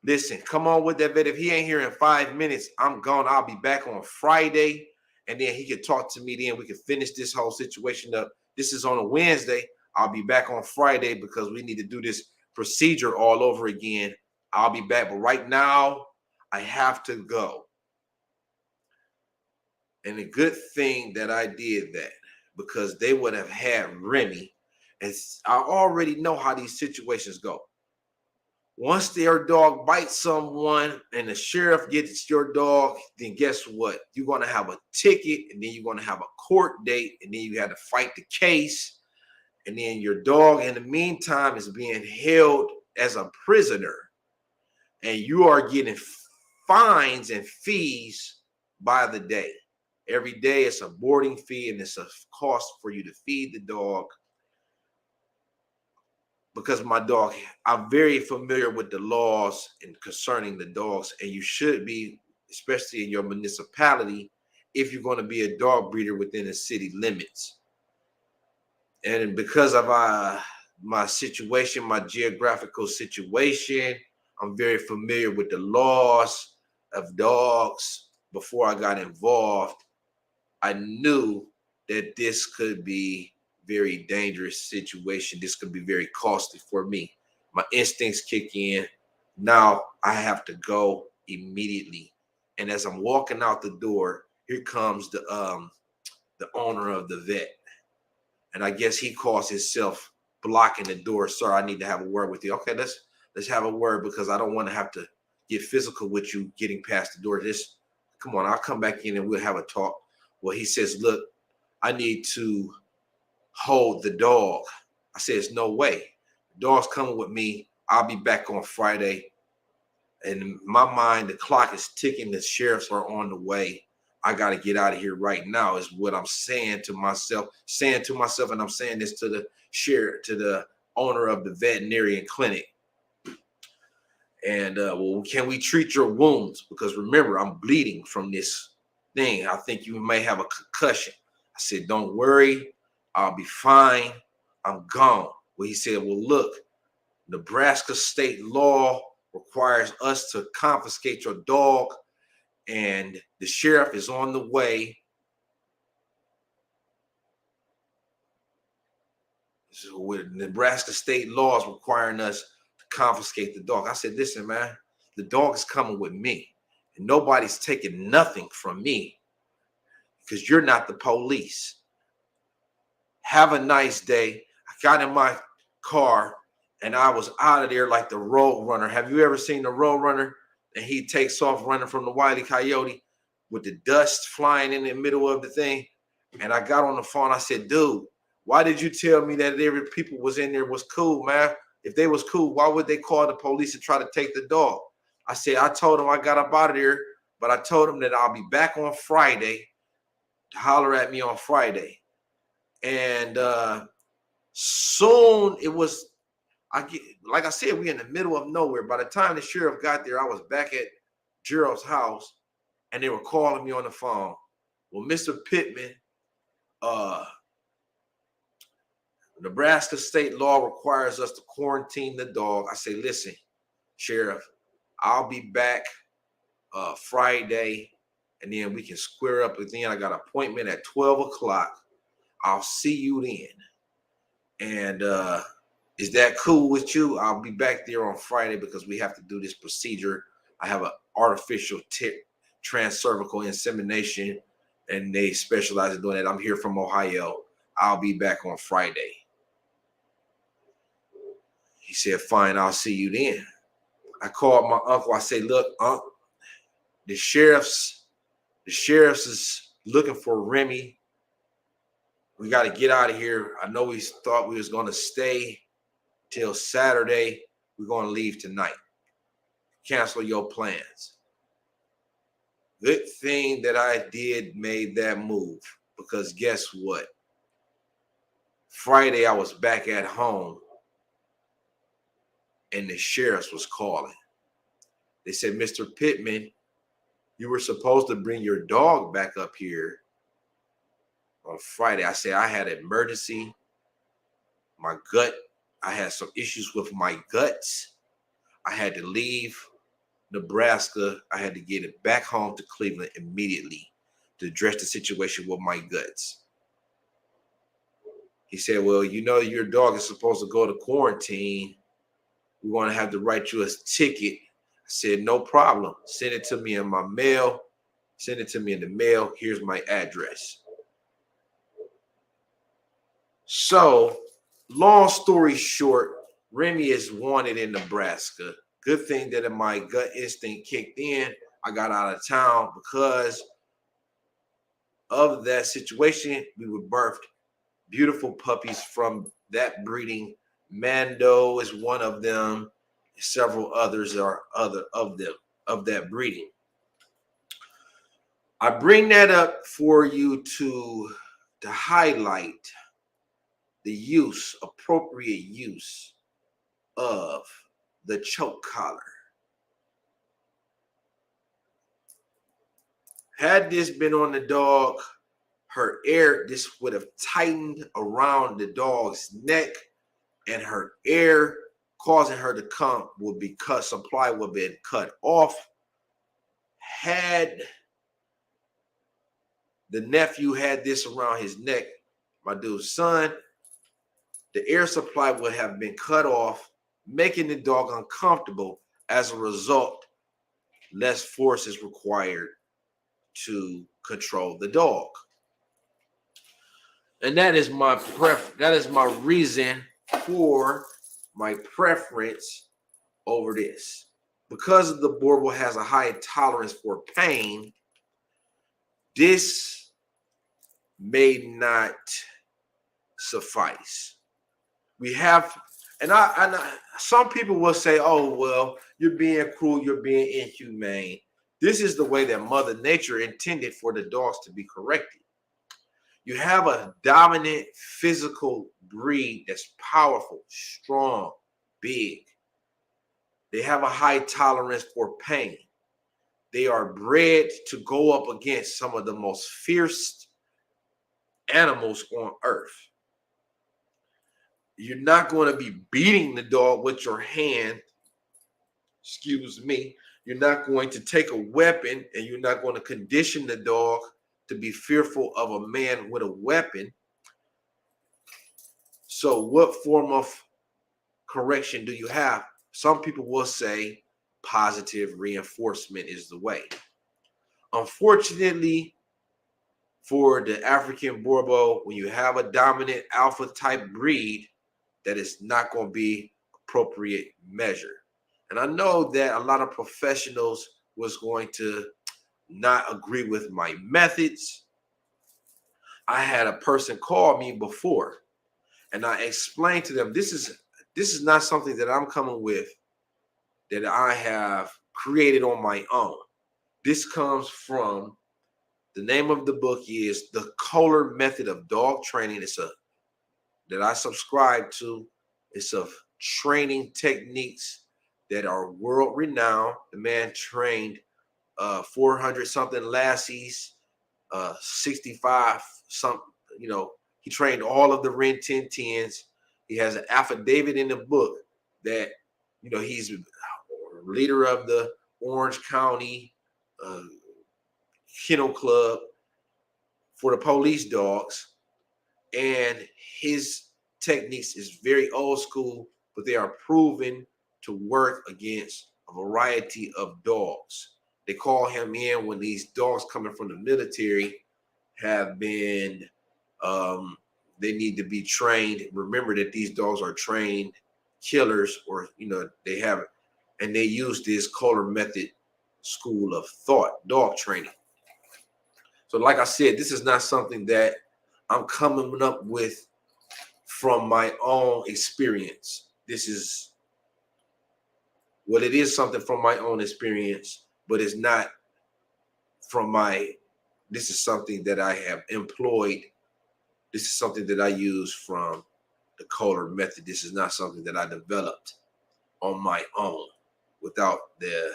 [SPEAKER 2] Listen, come on with that vet. If he ain't here in 5 minutes, I'm gone. I'll be back on Friday, and then he can talk to me then. We can finish this whole situation up. This is on a Wednesday. I'll be back on Friday because we need to do this procedure all over again. I'll be back, but right now I have to go. And a good thing that I did that, because they would have had Remy, and I already know how these situations go. Once their dog bites someone and the sheriff gets your dog, then guess what? You're going to have a ticket, and then you're going to have a court date, and then you have to fight the case. And then your dog, in the meantime, is being held as a prisoner. And you are getting fines and fees by the day. Every day it's a boarding fee, and it's a cost for you to feed the dog. Because my dog, I'm very familiar with the laws concerning the dogs, and you should be, especially in your municipality, if you're going to be a dog breeder within the city limits. And because of my situation, my geographical situation, I'm very familiar with the laws of dogs. Before I got involved, I knew that this could be very dangerous situation. This could be very costly for me. My instincts kick in. Now I have to go immediately. And as I'm walking out the door, here comes the owner of the vet. And I guess he calls himself blocking the door. Sir, I need to have a word with you. Okay, let's have a word, because I don't want to have to get physical with you getting past the door. Just come on, I'll come back in and we'll have a talk. Well, he says, look, I need to hold the dog. I said, there's no way. The dog's coming with me. I'll be back on Friday. And in my mind, the clock is ticking. The sheriffs are on the way. I got to get out of here right now, is what I'm saying to myself, and I'm saying this to the sheriff, to the owner of the veterinarian clinic. And well, can we treat your wounds? Because remember, I'm bleeding from this thing. I think you may have a concussion. I said, don't worry. I'll be fine. I'm gone. Well, he said, well, look, Nebraska state law requires us to confiscate your dog, and the sheriff is on the way. So with Nebraska state laws requiring us to confiscate the dog. I said, listen, man, the dog is coming with me, and nobody's taking nothing from me, because you're not the police. Have a nice day. I got in my car and I was out of there like the road runner. Have you ever seen the road runner? And he takes off running from the Wile E. Coyote with the dust flying in the middle of the thing. And I got on the phone. I said, dude, why did you tell me that every people was in there was cool, man? If they was cool, why would they call the police and try to take the dog? I said, I told him I got up out of there, but I told him that I'll be back on Friday to holler at me on Friday. And soon it was I get, like I said, we in the middle of nowhere. By the time the sheriff got there, I was back at Gerald's house, and they were calling me on the phone. Well, Mr. Pittman, Nebraska state law requires us to quarantine the dog. I say, listen, Sheriff, I'll be back Friday, and then we can square up again. I got an appointment at 12 o'clock. I'll see you then. And is that cool with you? I'll be back there on Friday because we have to do this procedure. I have an artificial transcervical insemination, and they specialize in doing that. I'm here from Ohio. I'll be back on Friday. He said, fine, I'll see you then. I called my uncle. I say, look, Uncle, the sheriff's is looking for Remy. We got to get out of here. I know we thought we was going to stay till Saturday. We're going to leave tonight. Cancel your plans. Good thing that I made that move, because guess what? Friday, I was back at home, and the sheriffs was calling. They said, Mr. Pittman, you were supposed to bring your dog back up here on Friday. I said, I had an emergency. My gut, I had some issues with my guts. I had to leave Nebraska. I had to get it back home to Cleveland immediately to address the situation with my guts. He said, well, you know, your dog is supposed to go to quarantine. We're going to have to write you a ticket. I said, no problem. Send it to me in my mail. Send it to me in the mail. Here's my address. So, long story short, Remy is wanted in Nebraska. Good thing that my gut instinct kicked in. I got out of town because of that situation. We were birthed beautiful puppies from that breeding. Mando is one of them. Several others are other of them, of that breeding. I bring that up for you to highlight the appropriate use of the choke collar. Had this been on the dog, this would have tightened around the dog's neck, and her air causing her to come would be cut, supply would have been cut off. Had the nephew had this around his neck, my dude's son, the air supply would have been cut off, making the dog uncomfortable. As a result, less force is required to control the dog. And that is my reason for my preference over this. Because the Boerboel has a high tolerance for pain, this may not suffice. We have, and some people will say, oh, well, you're being cruel, you're being inhumane. This is the way that Mother Nature intended for the dogs to be corrected. You have a dominant physical breed that's powerful, strong, big. They have a high tolerance for pain. They are bred to go up against some of the most fierce animals on earth. You're not going to be beating the dog with your hand. Excuse me. You're not going to take a weapon, and you're not going to condition the dog to be fearful of a man with a weapon. So what form of correction do you have? Some people will say positive reinforcement is the way. Unfortunately, for the African Boerboel, when you have a dominant alpha type breed, that is not going to be appropriate measure. And I know that a lot of professionals was going to not agree with my methods. I had a person call me before, and I explained to them, this is not something that I'm coming with, that I have created on my own. This comes from, the name of the book is The Kohler Method of Dog Training. That I subscribe to. It's a training techniques that are world renowned. The man trained 400 something lassies, 65 some, he trained all of the Ren 1010s. He has an affidavit in the book that, he's leader of the Orange County uh, Kennel Club for the police dogs. And his techniques is very old school, but they are proven to work against a variety of dogs. They call him in when these dogs coming from the military have been, they need to be trained. Remember that these dogs are trained killers, or, they have, and they use this Kohler method school of thought, dog training. So like I said, this is not something that I'm coming up with from my own experience. This is it is something from my own experience, but it's not this is something that I have employed. This is something that I use from the Kohler method. This is not something that I developed on my own without the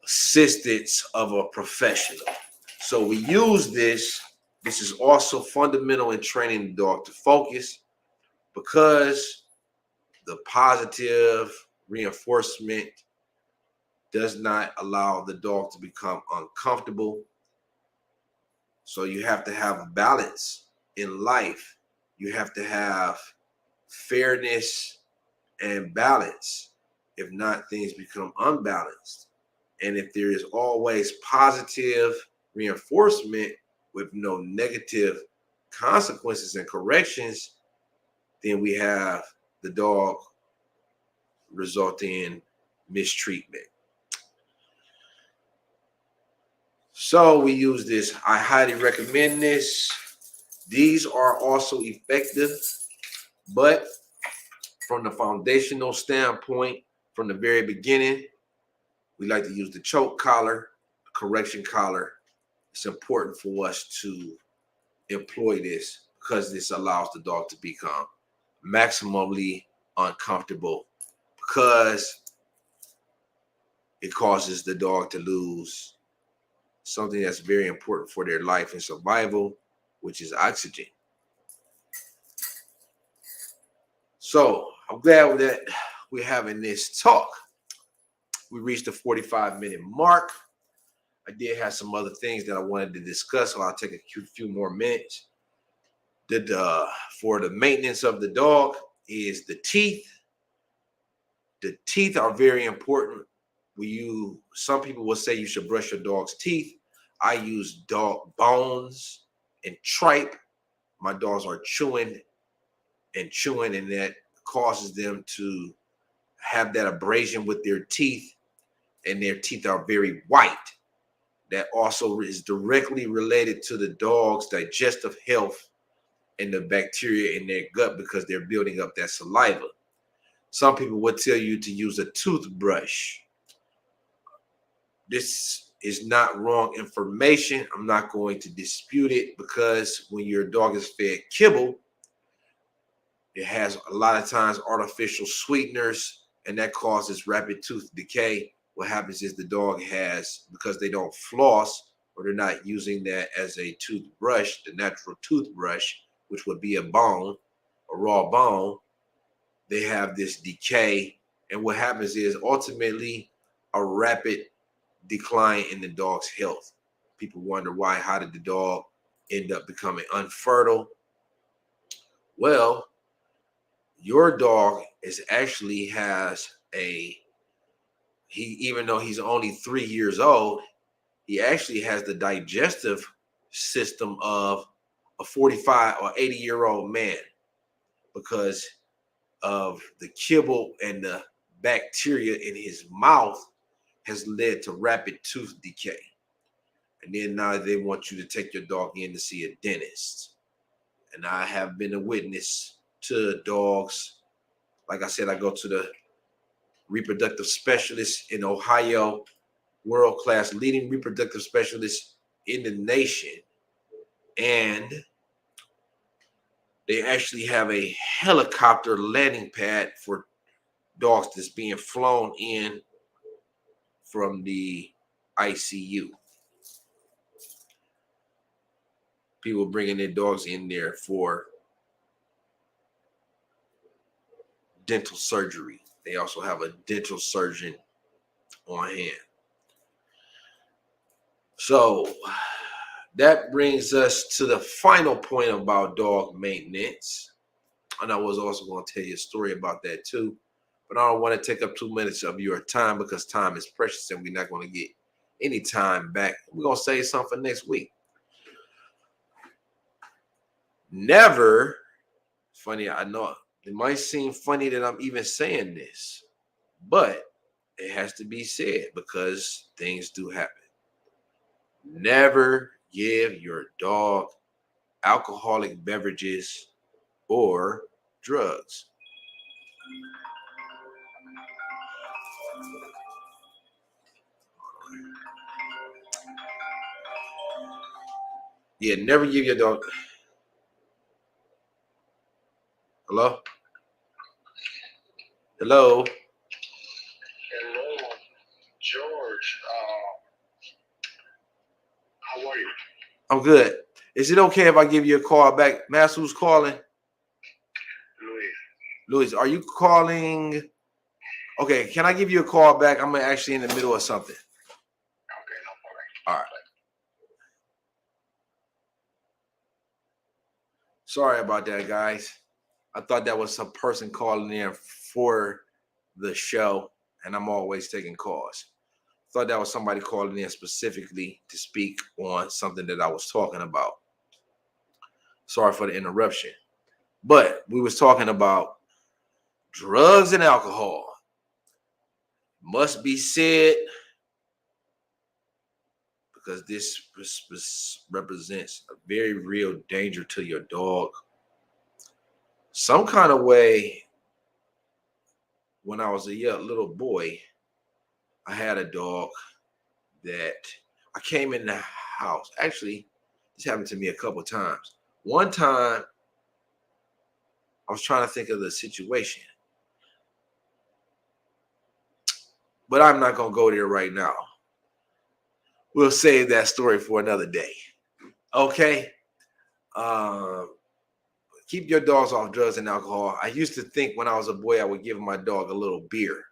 [SPEAKER 2] assistance of a professional. So we use this. This is also fundamental in training the dog to focus, because the positive reinforcement does not allow the dog to become uncomfortable. So you have to have a balance in life. You have to have fairness and balance. If not, things become unbalanced. And if there is always positive reinforcement with no negative consequences and corrections, then we have the dog result in mistreatment. So we use this. I highly recommend this. These are also effective, but from the foundational standpoint, from the very beginning, we like to use the choke collar, the correction collar. It's important for us to employ this because this allows the dog to become maximally uncomfortable, because it causes the dog to lose something that's very important for their life and survival, which is oxygen. So I'm glad that we're having this talk. We reached the 45-minute mark. I did have some other things that I wanted to discuss, so I'll take a few more minutes. For the maintenance of the dog is the teeth. The teeth are very important. Some people will say you should brush your dog's teeth. I use dog bones and tripe. My dogs are chewing, and that causes them to have that abrasion with their teeth, and their teeth are very white. That also is directly related to the dog's digestive health and the bacteria in their gut, because they're building up that saliva. Some people would tell you to use a toothbrush. This is not wrong information. I'm not going to dispute it, because when your dog is fed kibble, it has a lot of times artificial sweeteners, and that causes rapid tooth decay. What happens is the dog has, because they don't floss, or they're not using that as a toothbrush, the natural toothbrush, which would be a bone, a raw bone, they have this decay. And what happens is ultimately a rapid decline in the dog's health. People wonder why, how did the dog end up becoming unfertile? Well, your dog even though he's only 3 years old, he actually has the digestive system of a 45 or 80-year-old man, because of the kibble and the bacteria in his mouth has led to rapid tooth decay. And then now they want you to take your dog in to see a dentist. And I have been a witness to dogs. Like I said, I go to the reproductive specialist in Ohio, world-class leading reproductive specialist in the nation. And They actually have a helicopter landing pad for dogs that's being flown in from the ICU. People bringing their dogs in there for dental surgery. They also have a dental surgeon on hand. So that brings us to the final point about dog maintenance. And I was also going to tell you a story about that too. But I don't want to take up 2 minutes of your time because time is precious and we're not going to get any time back. We're going to save something for next week. Never, funny, I know it might seem funny that I'm even saying this, but it has to be said because things do happen. Never give your dog alcoholic beverages or drugs. Yeah, never give your dog. Hello? Hello?
[SPEAKER 3] Hello, George. How are you?
[SPEAKER 2] I'm good. Is it okay if I give you a call back? Master, who's calling?
[SPEAKER 3] Luis.
[SPEAKER 2] Louis, are you calling? Okay, can I give you a call back? I'm actually in the middle of something.
[SPEAKER 3] Okay, no problem.
[SPEAKER 2] All right. Sorry about that, guys. I thought that was some person calling in for the show, and I'm always taking calls. Thought that was somebody calling in specifically to speak on something that I was talking about. Sorry for the interruption. But we was talking about drugs and alcohol. Must be said because this represents a very real danger to your dog. Some kind of way, when I was a little boy, I had a dog that I came in the house. Actually, this happened to me a couple times. One time, I was trying to think of the situation, but I'm not going to go there right now. We'll save that story for another day. Okay? Keep your dogs off drugs and alcohol. I used to think when I was a boy, I would give my dog a little beer.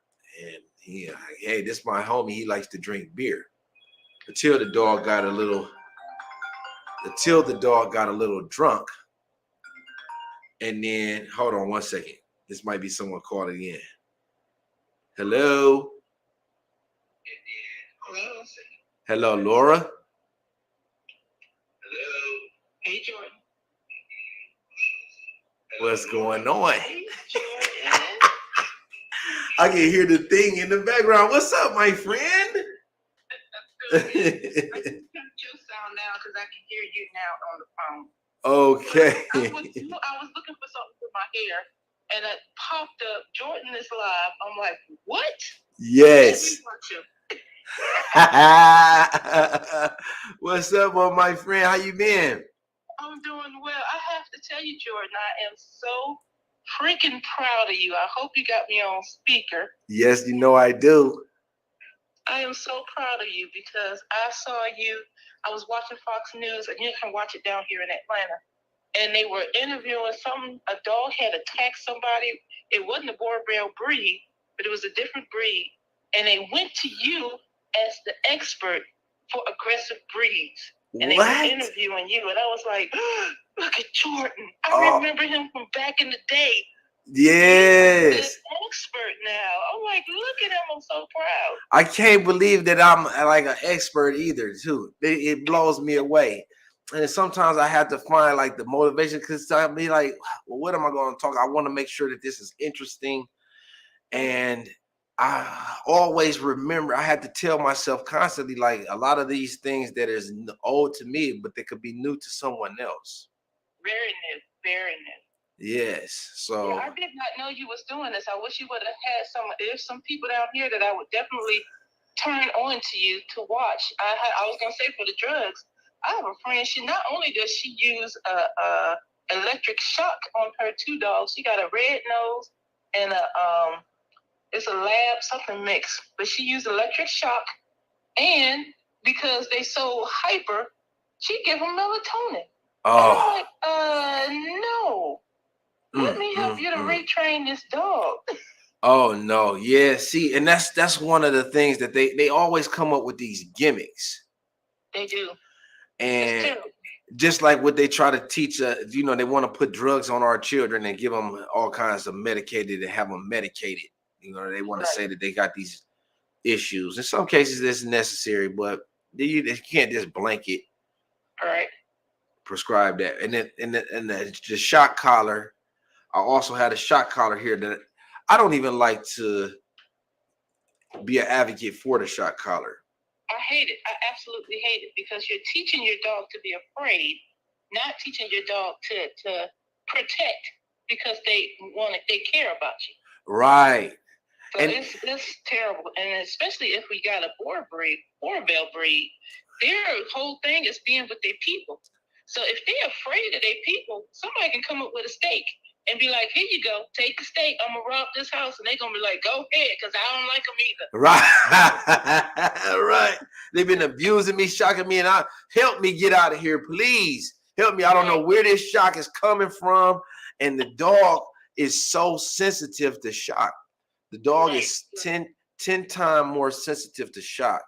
[SPEAKER 2] And hey, this is my homie. He likes to drink beer. Until the dog got a little drunk. And then, hold on one second. This might be someone calling in. Hello?
[SPEAKER 3] Hello.
[SPEAKER 2] Hello, Laura?
[SPEAKER 3] Hello. Hey, Jordan.
[SPEAKER 2] What's going on?
[SPEAKER 3] Hey, Jordan.
[SPEAKER 2] I can hear the thing in the background. What's up, my friend?
[SPEAKER 3] I just turned your sound down because I can hear you now on the phone.
[SPEAKER 2] Okay.
[SPEAKER 3] I was looking for something for my hair, and it popped up. Jordan is live. I'm like, what?
[SPEAKER 2] Yes.
[SPEAKER 3] Let me watch him.
[SPEAKER 2] What's up, my friend? How you been?
[SPEAKER 3] I'm doing well. I have to tell you, Jordan, I am so freaking proud of you. I hope you got me on speaker.
[SPEAKER 2] Yes, you know I do.
[SPEAKER 3] I am so proud of you because I saw you. I was watching Fox News, and you can watch it down here in Atlanta. And they were interviewing a dog had attacked somebody. It wasn't a Boerboel breed, but it was a different breed. And they went to you as the expert for aggressive breeds. And they were interviewing you. And I was like, oh, look at Jordan. I remember him from back in the day.
[SPEAKER 2] Yes.
[SPEAKER 3] He's an expert now. I'm like, look at him. I'm so proud.
[SPEAKER 2] I can't believe that I'm like an expert either, too. It blows me away. And sometimes I have to find like the motivation because I'll be like, well, what am I going to talk? I want to make sure that this is interesting. And I always remember, I had to tell myself constantly, like a lot of these things that is old to me, but they could be new to someone else.
[SPEAKER 3] Very new, very new.
[SPEAKER 2] Yes. So
[SPEAKER 3] yeah, I did not know you was doing this. I wish you would have had there's some people down here that I would definitely turn on to you to watch. I was gonna say for the drugs, I have a friend. She not only does she use electric shock on her 2 dogs. She got a red nose and it's a lab something mix, but she used electric shock, and because they so hyper, she give them melatonin.
[SPEAKER 2] Oh.
[SPEAKER 3] And I'm like, no. Let me help you to retrain this dog.
[SPEAKER 2] Oh no, yeah. See, and that's one of the things that they always come up with these gimmicks.
[SPEAKER 3] They do.
[SPEAKER 2] And just like what they try to teach, they want to put drugs on our children and give them all kinds of medicated and have them medicated. They want to say that they got these issues. In some cases, it's necessary, but you can't just blanket prescribe that. And then the shock collar. I also had a shock collar here that I don't even like to be an advocate for the shock collar.
[SPEAKER 3] I hate it. I absolutely hate it because you're teaching your dog to be afraid, not teaching your dog to protect because they care about you.
[SPEAKER 2] Right.
[SPEAKER 3] So it's terrible, and especially if we got a Boerboel breed, their whole thing is being with their people. So if they're afraid of their people, somebody can come up with a stake and be like, here you go, take the steak. I'm going to rob this house. And they're going to be like, go ahead, because I don't like them either.
[SPEAKER 2] Right. Right. They've been abusing me, shocking me, and help me get out of here, please. Help me. I don't know where this shock is coming from. And the dog is so sensitive to shock. The dog is 10 times more sensitive to shock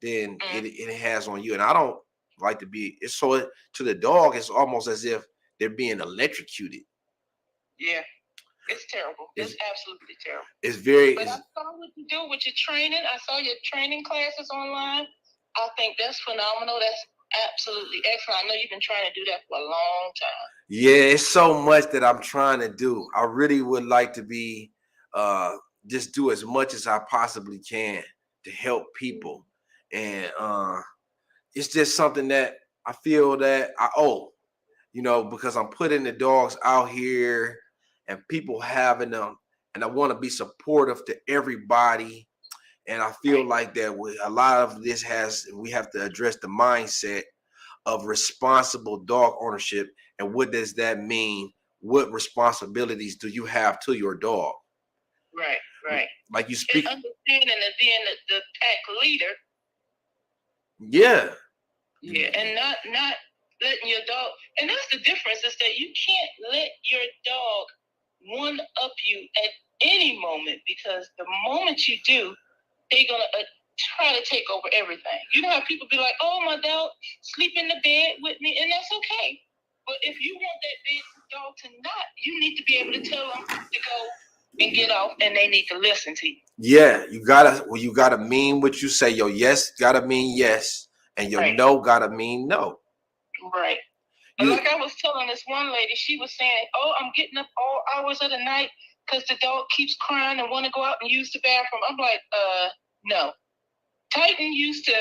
[SPEAKER 2] than it has on you. And I don't like to be, to the dog, it's almost as if they're being electrocuted.
[SPEAKER 3] Yeah, it's terrible. It's absolutely terrible.
[SPEAKER 2] It's very.
[SPEAKER 3] But I saw what you do with your training. I saw your training classes online. I think that's phenomenal. That's absolutely excellent. I know you've been trying to do that for a long time.
[SPEAKER 2] Yeah, it's so much that I'm trying to do. I really would like to be, just do as much as I possibly can to help people. And it's just something that I feel that I owe, because I'm putting the dogs out here and people having them, and I want to be supportive to everybody. And I feel like that a lot of this we have to address the mindset of responsible dog ownership. And what does that mean? What responsibilities do you have to your dog?
[SPEAKER 3] Right.
[SPEAKER 2] Like you speak.
[SPEAKER 3] And understanding and being the pack leader.
[SPEAKER 2] Yeah.
[SPEAKER 3] Yeah, and not letting your dog, and that's the difference, is that you can't let your dog one up you at any moment, because the moment you do, they're gonna try to take over everything. You know how people be like, oh, my dog sleep in the bed with me, and that's okay. But if you want that dog to not, you need to be able to tell them to go and get off, and they need to listen to you.
[SPEAKER 2] Yeah, you gotta mean what you say. Your yes gotta mean yes, and your no gotta mean no.
[SPEAKER 3] Right. And like I was telling this one lady, she was saying, oh, I'm getting up all hours of the night because the dog keeps crying and want to go out and use the bathroom. I'm like, no. Titan used to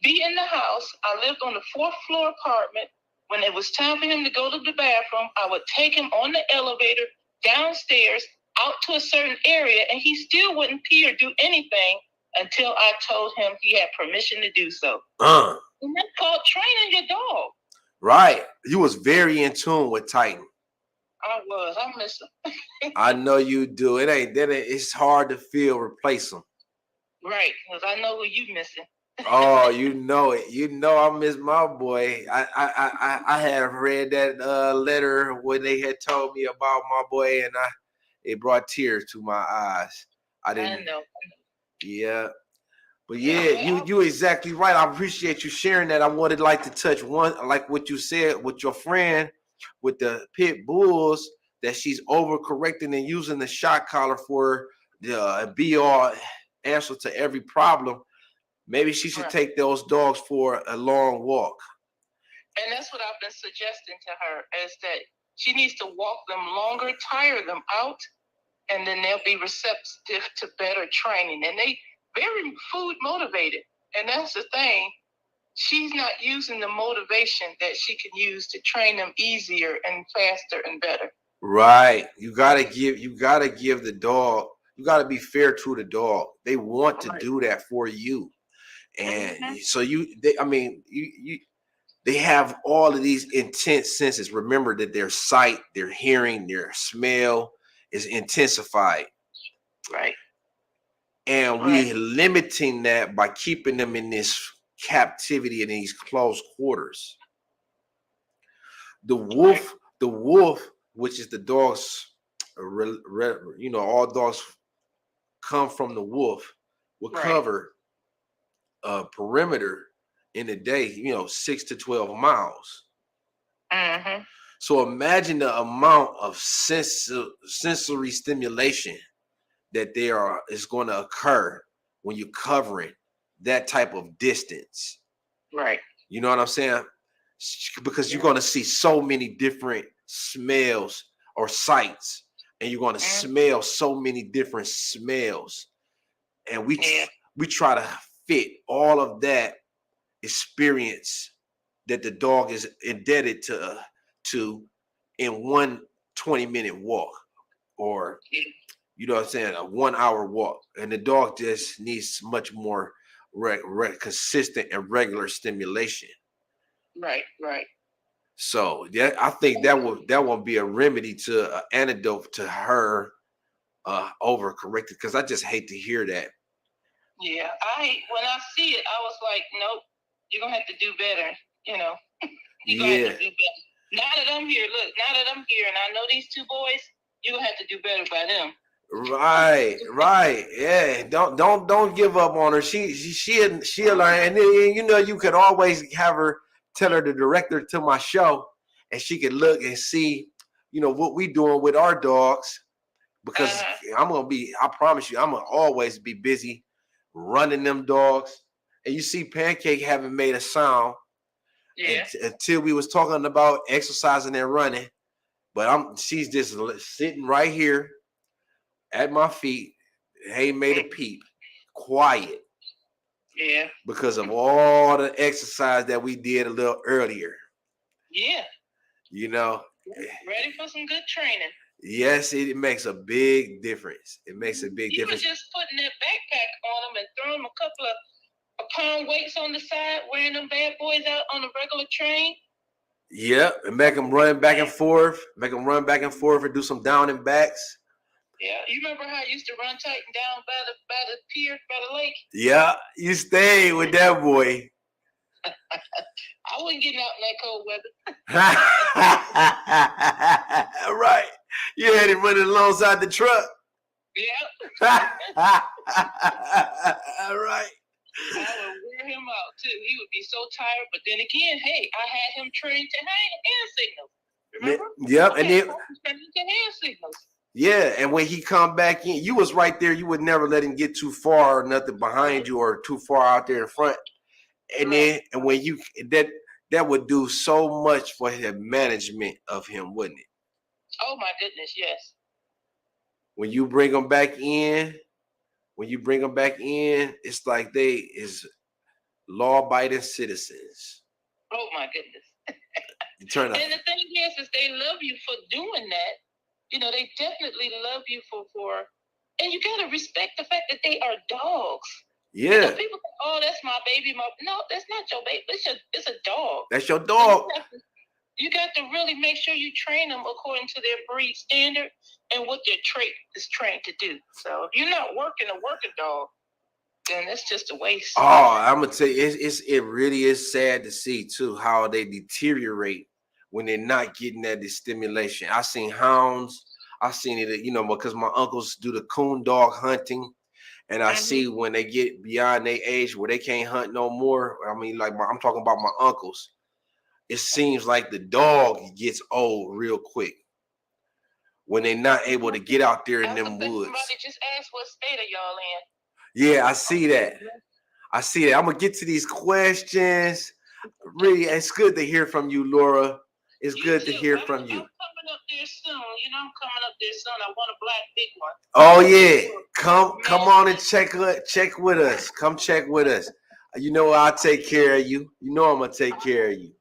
[SPEAKER 3] be in the house. I lived on the 4th floor apartment. When it was time for him to go to the bathroom, I would take him on the elevator downstairs out to a certain area, and he still wouldn't pee or do anything until I told him he had permission to do so. And that's called training your dog.
[SPEAKER 2] Right. You was very in tune with Titan.
[SPEAKER 3] I was. I miss him.
[SPEAKER 2] I know you do. It's hard to replace him.
[SPEAKER 3] Right, because I know who you missing.
[SPEAKER 2] Oh, you know it. You know I miss my boy. I have read that letter when they had told me about my boy, and it brought tears to my eyes. I know. Yeah. But yeah, you exactly right. I appreciate you sharing that. I wanted to touch like what you said with your friend with the pit bulls, that she's overcorrecting and using the shock collar for the be-all answer to every problem. Maybe she should take those dogs for a long walk.
[SPEAKER 3] And that's what I've been suggesting to her, is that she needs to walk them longer, tire them out, and then they'll be receptive to better training. And they very food motivated. And that's the thing. She's not using the motivation that she can use to train them easier and faster and better.
[SPEAKER 2] Right. You gotta give the dog, you gotta be fair to the dog. They want to do that for you. And so they have all of these intense senses. Remember that their sight, their hearing, their smell is intensified.
[SPEAKER 3] Right.
[SPEAKER 2] And we're limiting that by keeping them in this captivity in these close quarters. The wolf, which is the dog's, all dogs come from the wolf, will cover a perimeter in a day, 6 to 12 miles.
[SPEAKER 3] Mm-hmm.
[SPEAKER 2] So imagine the amount of sensory stimulation that is going to occur when you're covering that type of distance.
[SPEAKER 3] Right.
[SPEAKER 2] You know what I'm saying? Because you're going to see so many different smells or sights, and you're going to smell so many different smells. And we try to fit all of that experience that the dog is indebted to in one 20-minute walk, or you know what I'm saying, a 1 hour walk. And the dog just needs much more consistent and regular stimulation.
[SPEAKER 3] Right.
[SPEAKER 2] So yeah, I think that will be a remedy to an antidote to her overcorrected, because I just hate to hear that.
[SPEAKER 3] Yeah, when I see it, I was like, nope, you're gonna have to do better. You're gonna have to do better. Now that I'm here, and I know these two boys, you're gonna have to do better by them.
[SPEAKER 2] Right. Yeah. Don't give up on her. She'll learn. And then, you could always have her tell her the director to my show, and she could look and see, what we doing with our dogs. Because I promise you, I'm gonna always be busy running them dogs. And you see Pancake haven't made a sound until we was talking about exercising and running. But she's just sitting right here at my feet, ain't made a peep, quiet.
[SPEAKER 3] Yeah.
[SPEAKER 2] Because of all the exercise that we did a little earlier.
[SPEAKER 3] Yeah. Ready for some good training.
[SPEAKER 2] Yes, it makes a big difference. It makes a big difference.
[SPEAKER 3] You were just putting that backpack on them and throwing them a couple of pound weights on the side, wearing them bad boys out on a regular train.
[SPEAKER 2] Yep, and make them run back and forth. And do some down and backs.
[SPEAKER 3] Yeah, you remember how I used to run tight and down by the pier, by the lake?
[SPEAKER 2] Yeah, you stayed with that boy.
[SPEAKER 3] I wasn't getting out in that cold weather.
[SPEAKER 2] Right. You had him running alongside the truck.
[SPEAKER 3] Yeah.
[SPEAKER 2] Right.
[SPEAKER 3] I would wear him out too. He would be so tired. But then again, hey, I had him trained to hand signals. Remember?
[SPEAKER 2] Yep. And then
[SPEAKER 3] trained to hand signals.
[SPEAKER 2] Yeah, and when he come back in, you was right there. You would never let him get too far or nothing behind you or too far out there in front. And then, and when that would do so much for the management of him, wouldn't it?
[SPEAKER 3] Oh my goodness, yes.
[SPEAKER 2] When you bring them back in, it's like they is law-abiding citizens.
[SPEAKER 3] Oh my goodness.
[SPEAKER 2] You turn up.
[SPEAKER 3] And the thing is they love you for doing that. They definitely love you for, and you gotta respect the fact that they are dogs.
[SPEAKER 2] Yeah.
[SPEAKER 3] People say, "Oh, that's my baby." No, that's not your baby. It's a dog.
[SPEAKER 2] That's your dog.
[SPEAKER 3] You got to really make sure you train them according to their breed standard and what their trait is trained to do. So if you're not working a dog, then it's just a waste.
[SPEAKER 2] Oh, I'm gonna tell you, it really is sad to see too how they deteriorate when they're not getting that stimulation. I seen hounds. I seen it, because my uncles do the coon dog hunting, and I see when they get beyond their age where they can't hunt no more. I mean, like I'm talking about my uncles. It seems like the dog gets old real quick when they're not able to get out there in them woods.
[SPEAKER 3] Somebody just asked what state are y'all in.
[SPEAKER 2] Yeah, I see that. I'm gonna get to these questions. Really, it's good to hear from you, Laura. It's good to hear from you.
[SPEAKER 3] I'm coming up there soon. I'm coming up there soon. I want a black big one.
[SPEAKER 2] Oh yeah, come on and check with us. Come check with us. I'll take care of you. I'm gonna take care of you.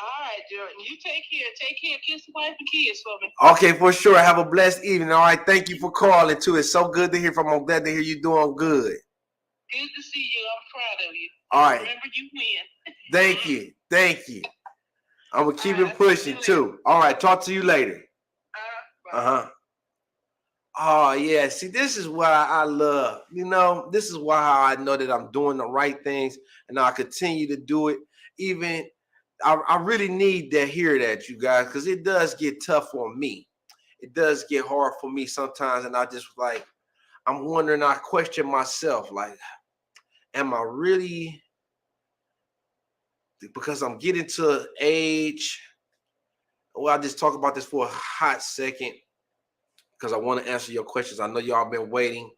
[SPEAKER 3] All right, Jordan. You take care. Take care. Kiss the wife and kids for me.
[SPEAKER 2] Okay, for sure. Have a blessed evening. All right. Thank you for calling too. It's so good to hear from you. I'm glad to hear you doing good.
[SPEAKER 3] Good to see you. I'm proud of you.
[SPEAKER 2] All right.
[SPEAKER 3] Remember, you win.
[SPEAKER 2] Thank you. Thank you. I'm going to keep it pushing too. All right. Talk to you later. Uh-huh. Oh, yeah. See, this is what I love. You know, this is why I know that I'm doing the right things and I'll continue to do it. Even I really need to hear that, you guys, because it does get tough on me. It does get hard for me sometimes. And I just like, I'm wondering, I question myself, like, am I really, because I'm getting to an age, well, I'll just talk about this for a hot second because I want to answer your questions. I know y'all been waiting,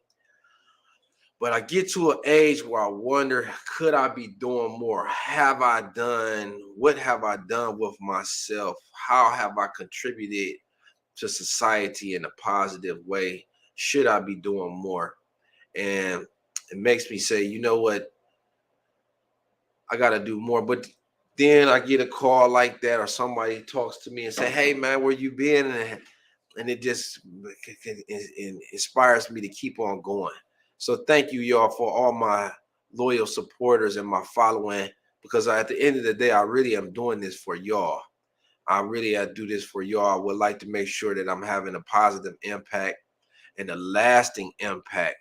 [SPEAKER 2] but I get to an age where I wonder, could I be doing more? What have I done with myself? How have I contributed to society in a positive way? Should I be doing more? And it makes me say, you know what? I got to do more. But then I get a call like that, or somebody talks to me and say, hey, man, where you been? And it just inspires me to keep on going. So thank you, y'all, for all my loyal supporters and my following, because at the end of the day, I really am doing this for y'all. I do this for y'all. I would like to make sure that I'm having a positive impact and a lasting impact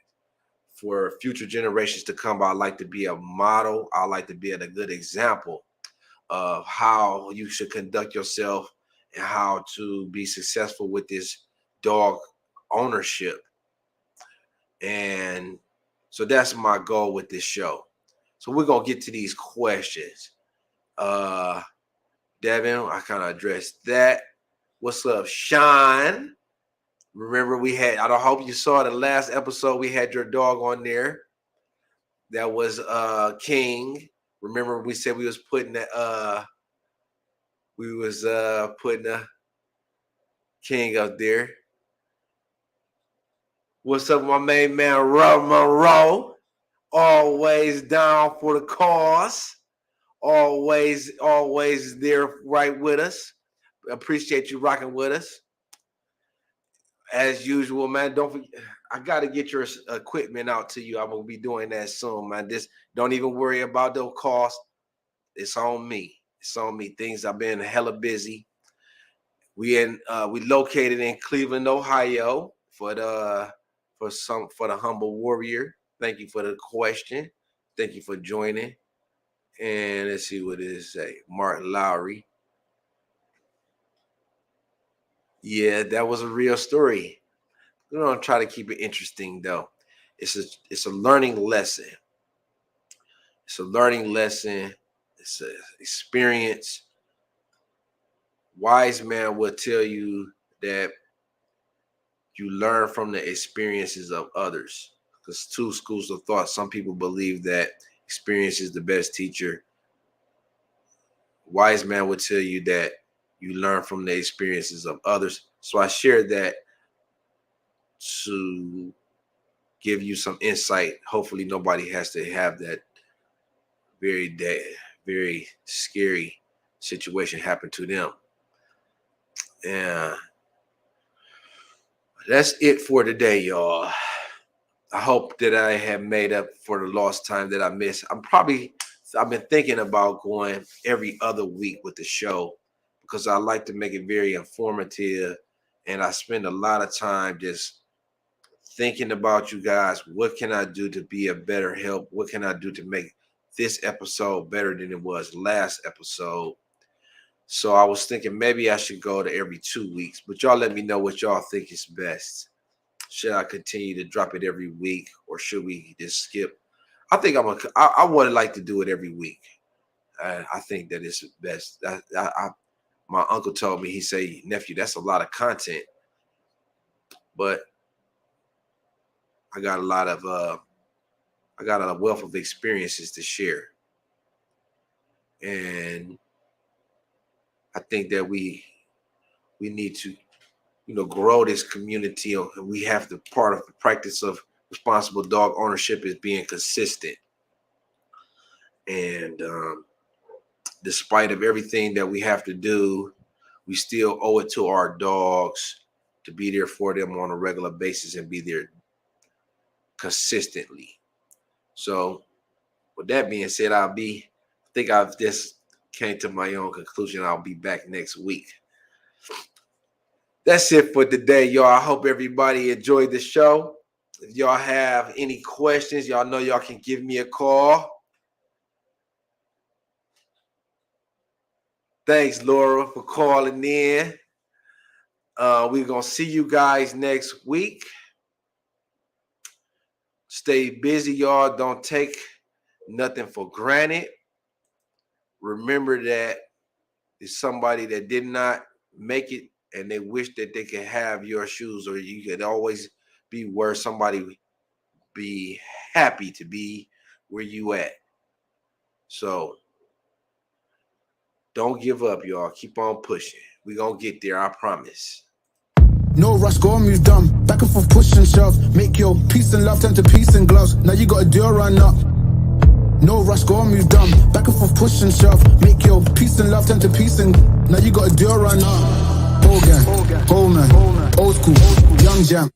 [SPEAKER 2] for future generations to come. I like to be a model. I like to be a good example of how you should conduct yourself and how to be successful with this dog ownership. And so that's my goal with this show. So we're going to get to these questions. Devin, I kind of addressed that. What's up, Sean? Remember I hope you saw the last episode, we had your dog on there. That was King. Remember we said we was putting the King up there. What's up, my main man, Rob Monroe? Always down for the cause. Always there right with us. Appreciate you rocking with us. As usual, man, don't forget, I got to get your equipment out to you. I'm going to be doing that soon, man. Don't even worry about those costs. It's on me. It's on me. I've been hella busy. We located in Cleveland, Ohio for the humble warrior. Thank you for the question. Thank you for joining. And let's see what it say. Mark Lowry. Yeah, that was a real story. We're gonna try to keep it interesting though. It's a learning lesson. It's a learning lesson. It's an experience. Wise man will tell you that you learn from the experiences of others. Because two schools of thought. Some people believe that experience is the best teacher. Wise man would tell you that you learn from the experiences of others. So I shared that to give you some insight. Hopefully nobody has to have that very scary situation happen to them. And that's it for today, y'all. I hope that I have made up for the lost time that I missed. I've been thinking about going every other week with the show because I like to make it very informative. And I spend a lot of time just thinking about you guys. What can I do to be a better help? What can I do to make this episode better than it was last episode? So I was thinking maybe I should go to every 2 weeks, but y'all let me know what y'all think is best. Should I continue to drop it every week or should we just skip? I think I would like to do it every week. I think that it's best. My uncle told me, he say, nephew, that's a lot of content, but I got a wealth of experiences to share. And I think that we need to, grow this community. We have to, part of the practice of responsible dog ownership is being consistent. And despite of everything that we have to do, we still owe it to our dogs to be there for them on a regular basis and be there consistently. So with that being said, I'll be think I've just came to my own conclusion. I'll be back next week. That's it for today, y'all. I hope everybody enjoyed the show. If y'all have any questions, y'all know y'all can give me a call. Thanks, Laura, for calling in. We're going to see you guys next week. Stay busy, y'all. Don't take nothing for granted. Remember that it's somebody that did not make it and they wish that they could have your shoes, or you could always be where somebody be happy to be where you at. So don't give up, y'all. Keep on pushing. We're going to get there, I promise.
[SPEAKER 4] No rush, go on, move dumb. Back and forth, push and shove. Make your peace and love turn to peace and gloves. Now you got a deal run up. No rush, go on, move dumb. Back and forth, push and shove. Make your peace and love turn to peace and now you got a deal run up. Whole gang, whole man, old school, young jam.